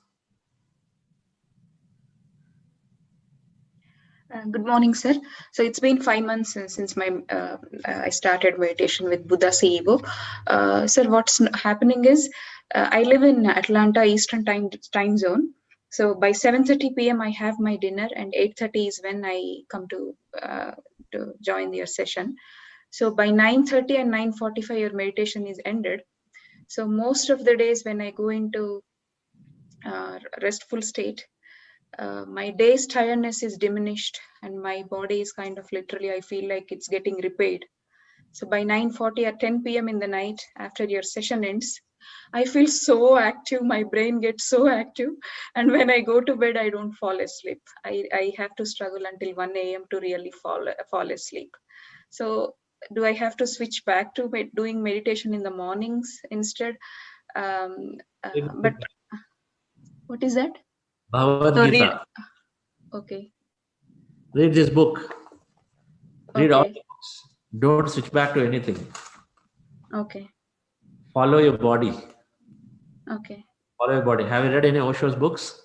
Good morning, sir. So it's been 5 months since I started meditation with Buddha CEO. Sir, what's happening is I live in Atlanta Eastern time zone. So by 7:30 p.m. I have my dinner, and 8:30 is when I come to join your session. So by 9:30 and 9:45 your meditation is ended. So most of the days when I go into restful state, my day's tiredness is diminished, and my body is kind of literally, I feel like it's getting repaired. So by 9:40 or 10 p.m. in the night, after your session ends, I feel so active, my brain gets so active. And when I go to bed, I don't fall asleep. I have to struggle until 1 a.m. to really fall asleep. So do I have to switch back to doing meditation in the mornings instead? But what is that? Bhagavad So Gita. okay. Read this book. Read all Okay. the books. Don't switch back to anything. Okay. Follow your body. Okay. Follow your body. Have you read any Osho's books?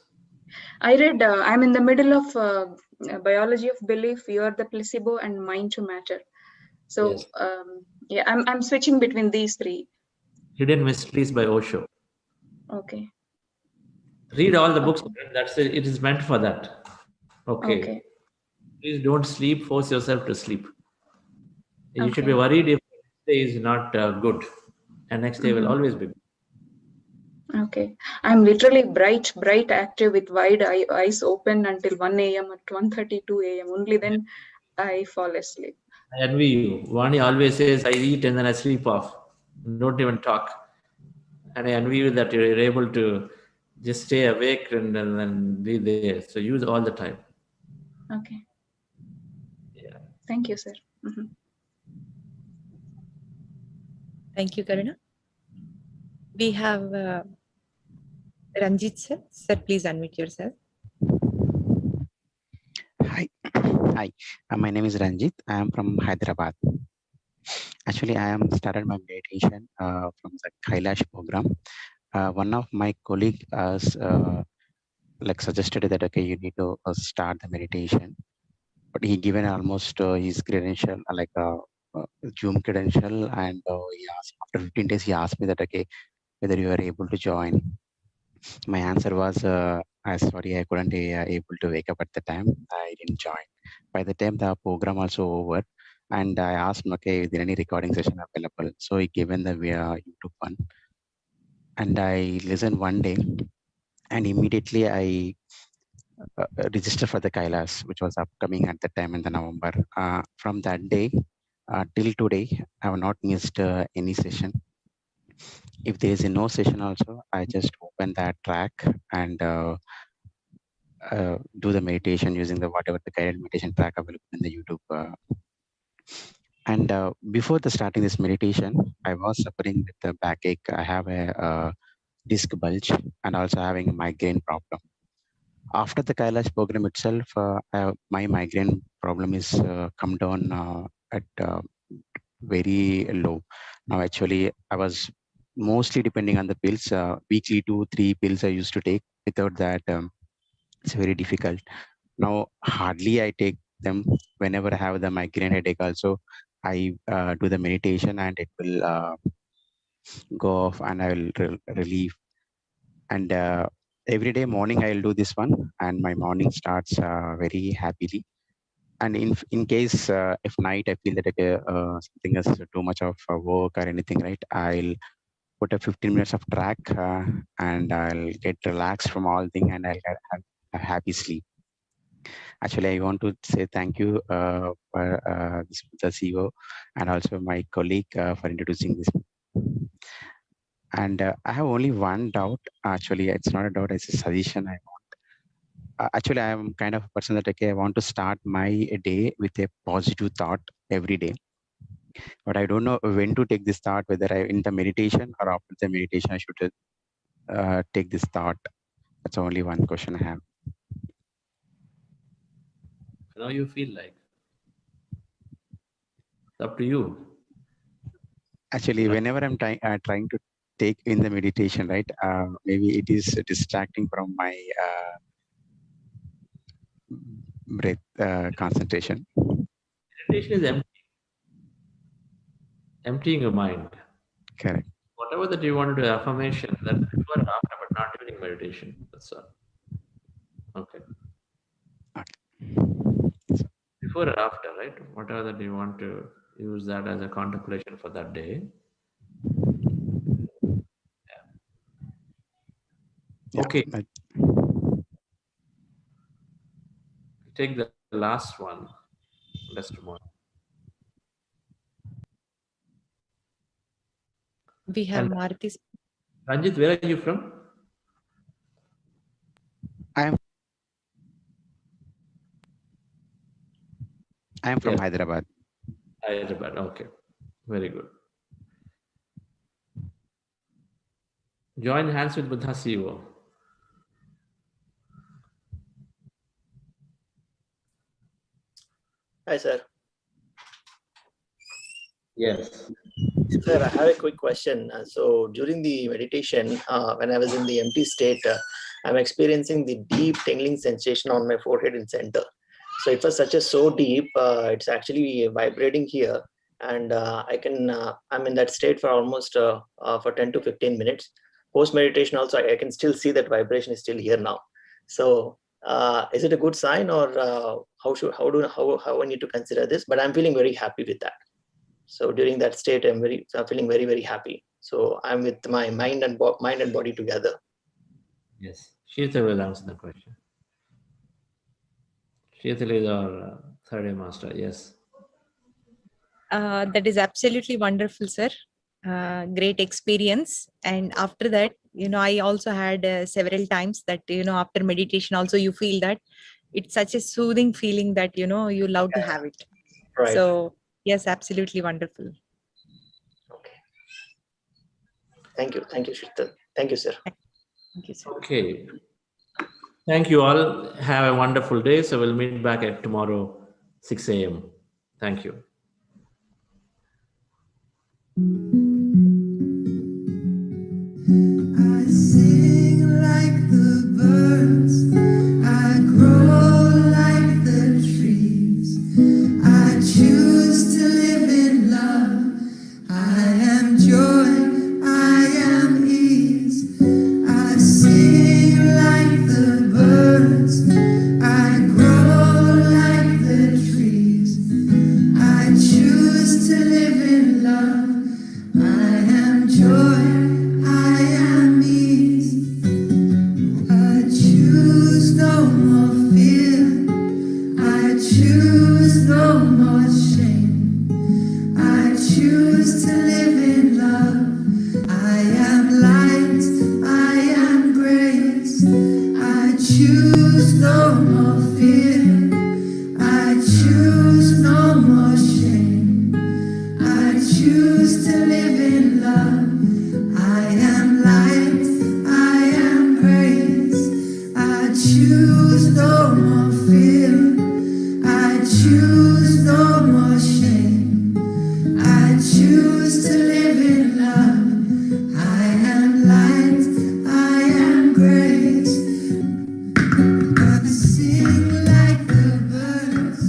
I read, I'm in the middle of Biology of Belief, You Are the Placebo, and Mind to Matter. So Yes. yeah, I'm switching between these three. Hidden Mysteries by Osho. Okay. Read all the books. That's it. It is meant for that. Okay. Okay. Please don't sleep. Force yourself to sleep. You should be Okay. worried if the next day is not good, and next day will always be good. Okay. I'm literally bright, active with wide eyes open until 1 a.m. at 1:32 a.m. Only then I fall asleep. I envy you. Vani always says, I eat and then I sleep off. Don't even talk. And I envy you that you're able to just stay awake and be there. So use all the time. Okay. Yeah. Thank you, sir. Thank you, Karuna. We have Ranjit sir. Sir, please unmute yourself. Hi. Hi. My name is Ranjit. I am from Hyderabad. Actually, I am started my meditation from the Kailash program. One of my colleague has like suggested that okay, you need to start the meditation, but he given almost his credential like a Zoom credential, and he asked, after 15 days he asked me that okay, whether you are able to join. My answer was sorry, I couldn't able to wake up at the time. I didn't join. By the time the program also over, and I asked him, okay, is there any recording session available? So he given the YouTube one, and I listened one day, and immediately I registered for the Kailas, which was upcoming at the time in the November. From that day till today, I have not missed any session. If there is a no session also, I just open that track and do the meditation using the whatever the guided meditation track available in the YouTube. And before the starting this meditation, I was suffering with the backache. I have a disc bulge and also having a migraine problem. After the Kailash program itself, my migraine problem is come down at very low. Now, actually, I was mostly depending on the pills. Weekly 2-3 pills I used to take. Without that, it's very difficult. Now, hardly I take them. Whenever I have the migraine headache also, I do the meditation and it will go off and I will relieve. And every day morning I will do this one and my morning starts very happily. And in case if night I feel that something is too much of work or anything, right, I'll put a 15 minutes of track and I'll get relaxed from all thing and I'll have a happy sleep. Actually, I want to say thank you for the CEO and also my colleague for introducing this. And I have only one doubt. Actually, it's not a doubt, it's a suggestion I want. Actually, I am kind of a person that okay, I want to start my day with a positive thought every day. But I don't know when to take this thought, whether I in the meditation or after the meditation I should take this thought. That's only one question I have. How you feel like? It's up to you. Actually, whenever I'm trying to take in the meditation, right, maybe it is distracting from my breath concentration. Meditation is emptying your mind. Correct. Whatever that you want to do, affirmation, that before and after, but not during meditation. That's all. Okay. Before or after, right? Whatever that you want to use that as a contemplation for that day. Yeah. Okay. Take the last one. Let's tomorrow. We have And Maruti. Ranjit, where are you from? I am from Yes. Hyderabad. Hyderabad. Okay. Very good. Join hands with Buddha CEO. Hi, sir. Yes. Sir, I have a quick question. So during the meditation, when I was in the empty state, I'm experiencing the deep tingling sensation on my forehead and center. So it was so deep, it's actually vibrating here. And I'm in that state for almost for 10 to 15 minutes. Post meditation also, I can still see that vibration is still here now. So is it a good sign, or how I need to consider this? But I'm feeling very happy with that. So during that state, I'm feeling very, very happy. So I'm with my mind and body together. Yes. Sheetal will answer the question. Sheetal is our third day master. Yes. That is absolutely wonderful, sir. Great experience. And after that, I also had several times that, after meditation also you feel that it's such a soothing feeling that, you love to have it. Right. So yes, absolutely wonderful. Thank you, Sheetal. Thank you, sir. Thank you, sir. Okay. Thank you all. Have a wonderful day. So we'll meet back at tomorrow, 6 a.m. Thank you. I sing like the birds, I grow like the trees, I choose to live in love, I am joy, I am ease, I sing like the birds, I grow like the trees, I choose to live in love, I am joy. I am ease. I choose no more fear. I choose no more shame. I choose to live in love. I am light. I am grace. I choose no more fear. I choose no more shame. I choose to live in love. I am light, I am praise. I choose no more fear. I choose no more shame. I choose to live in love. I am light, I am grace. I sing like the birds.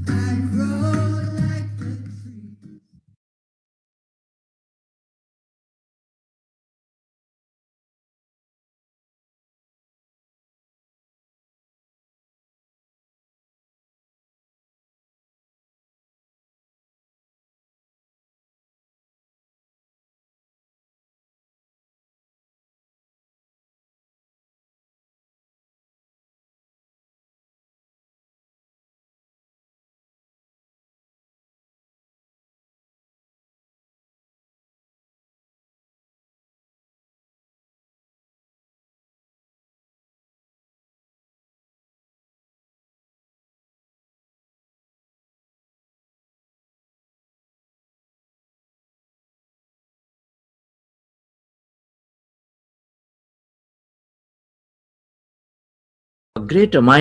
I grow like the trees. A greater mind.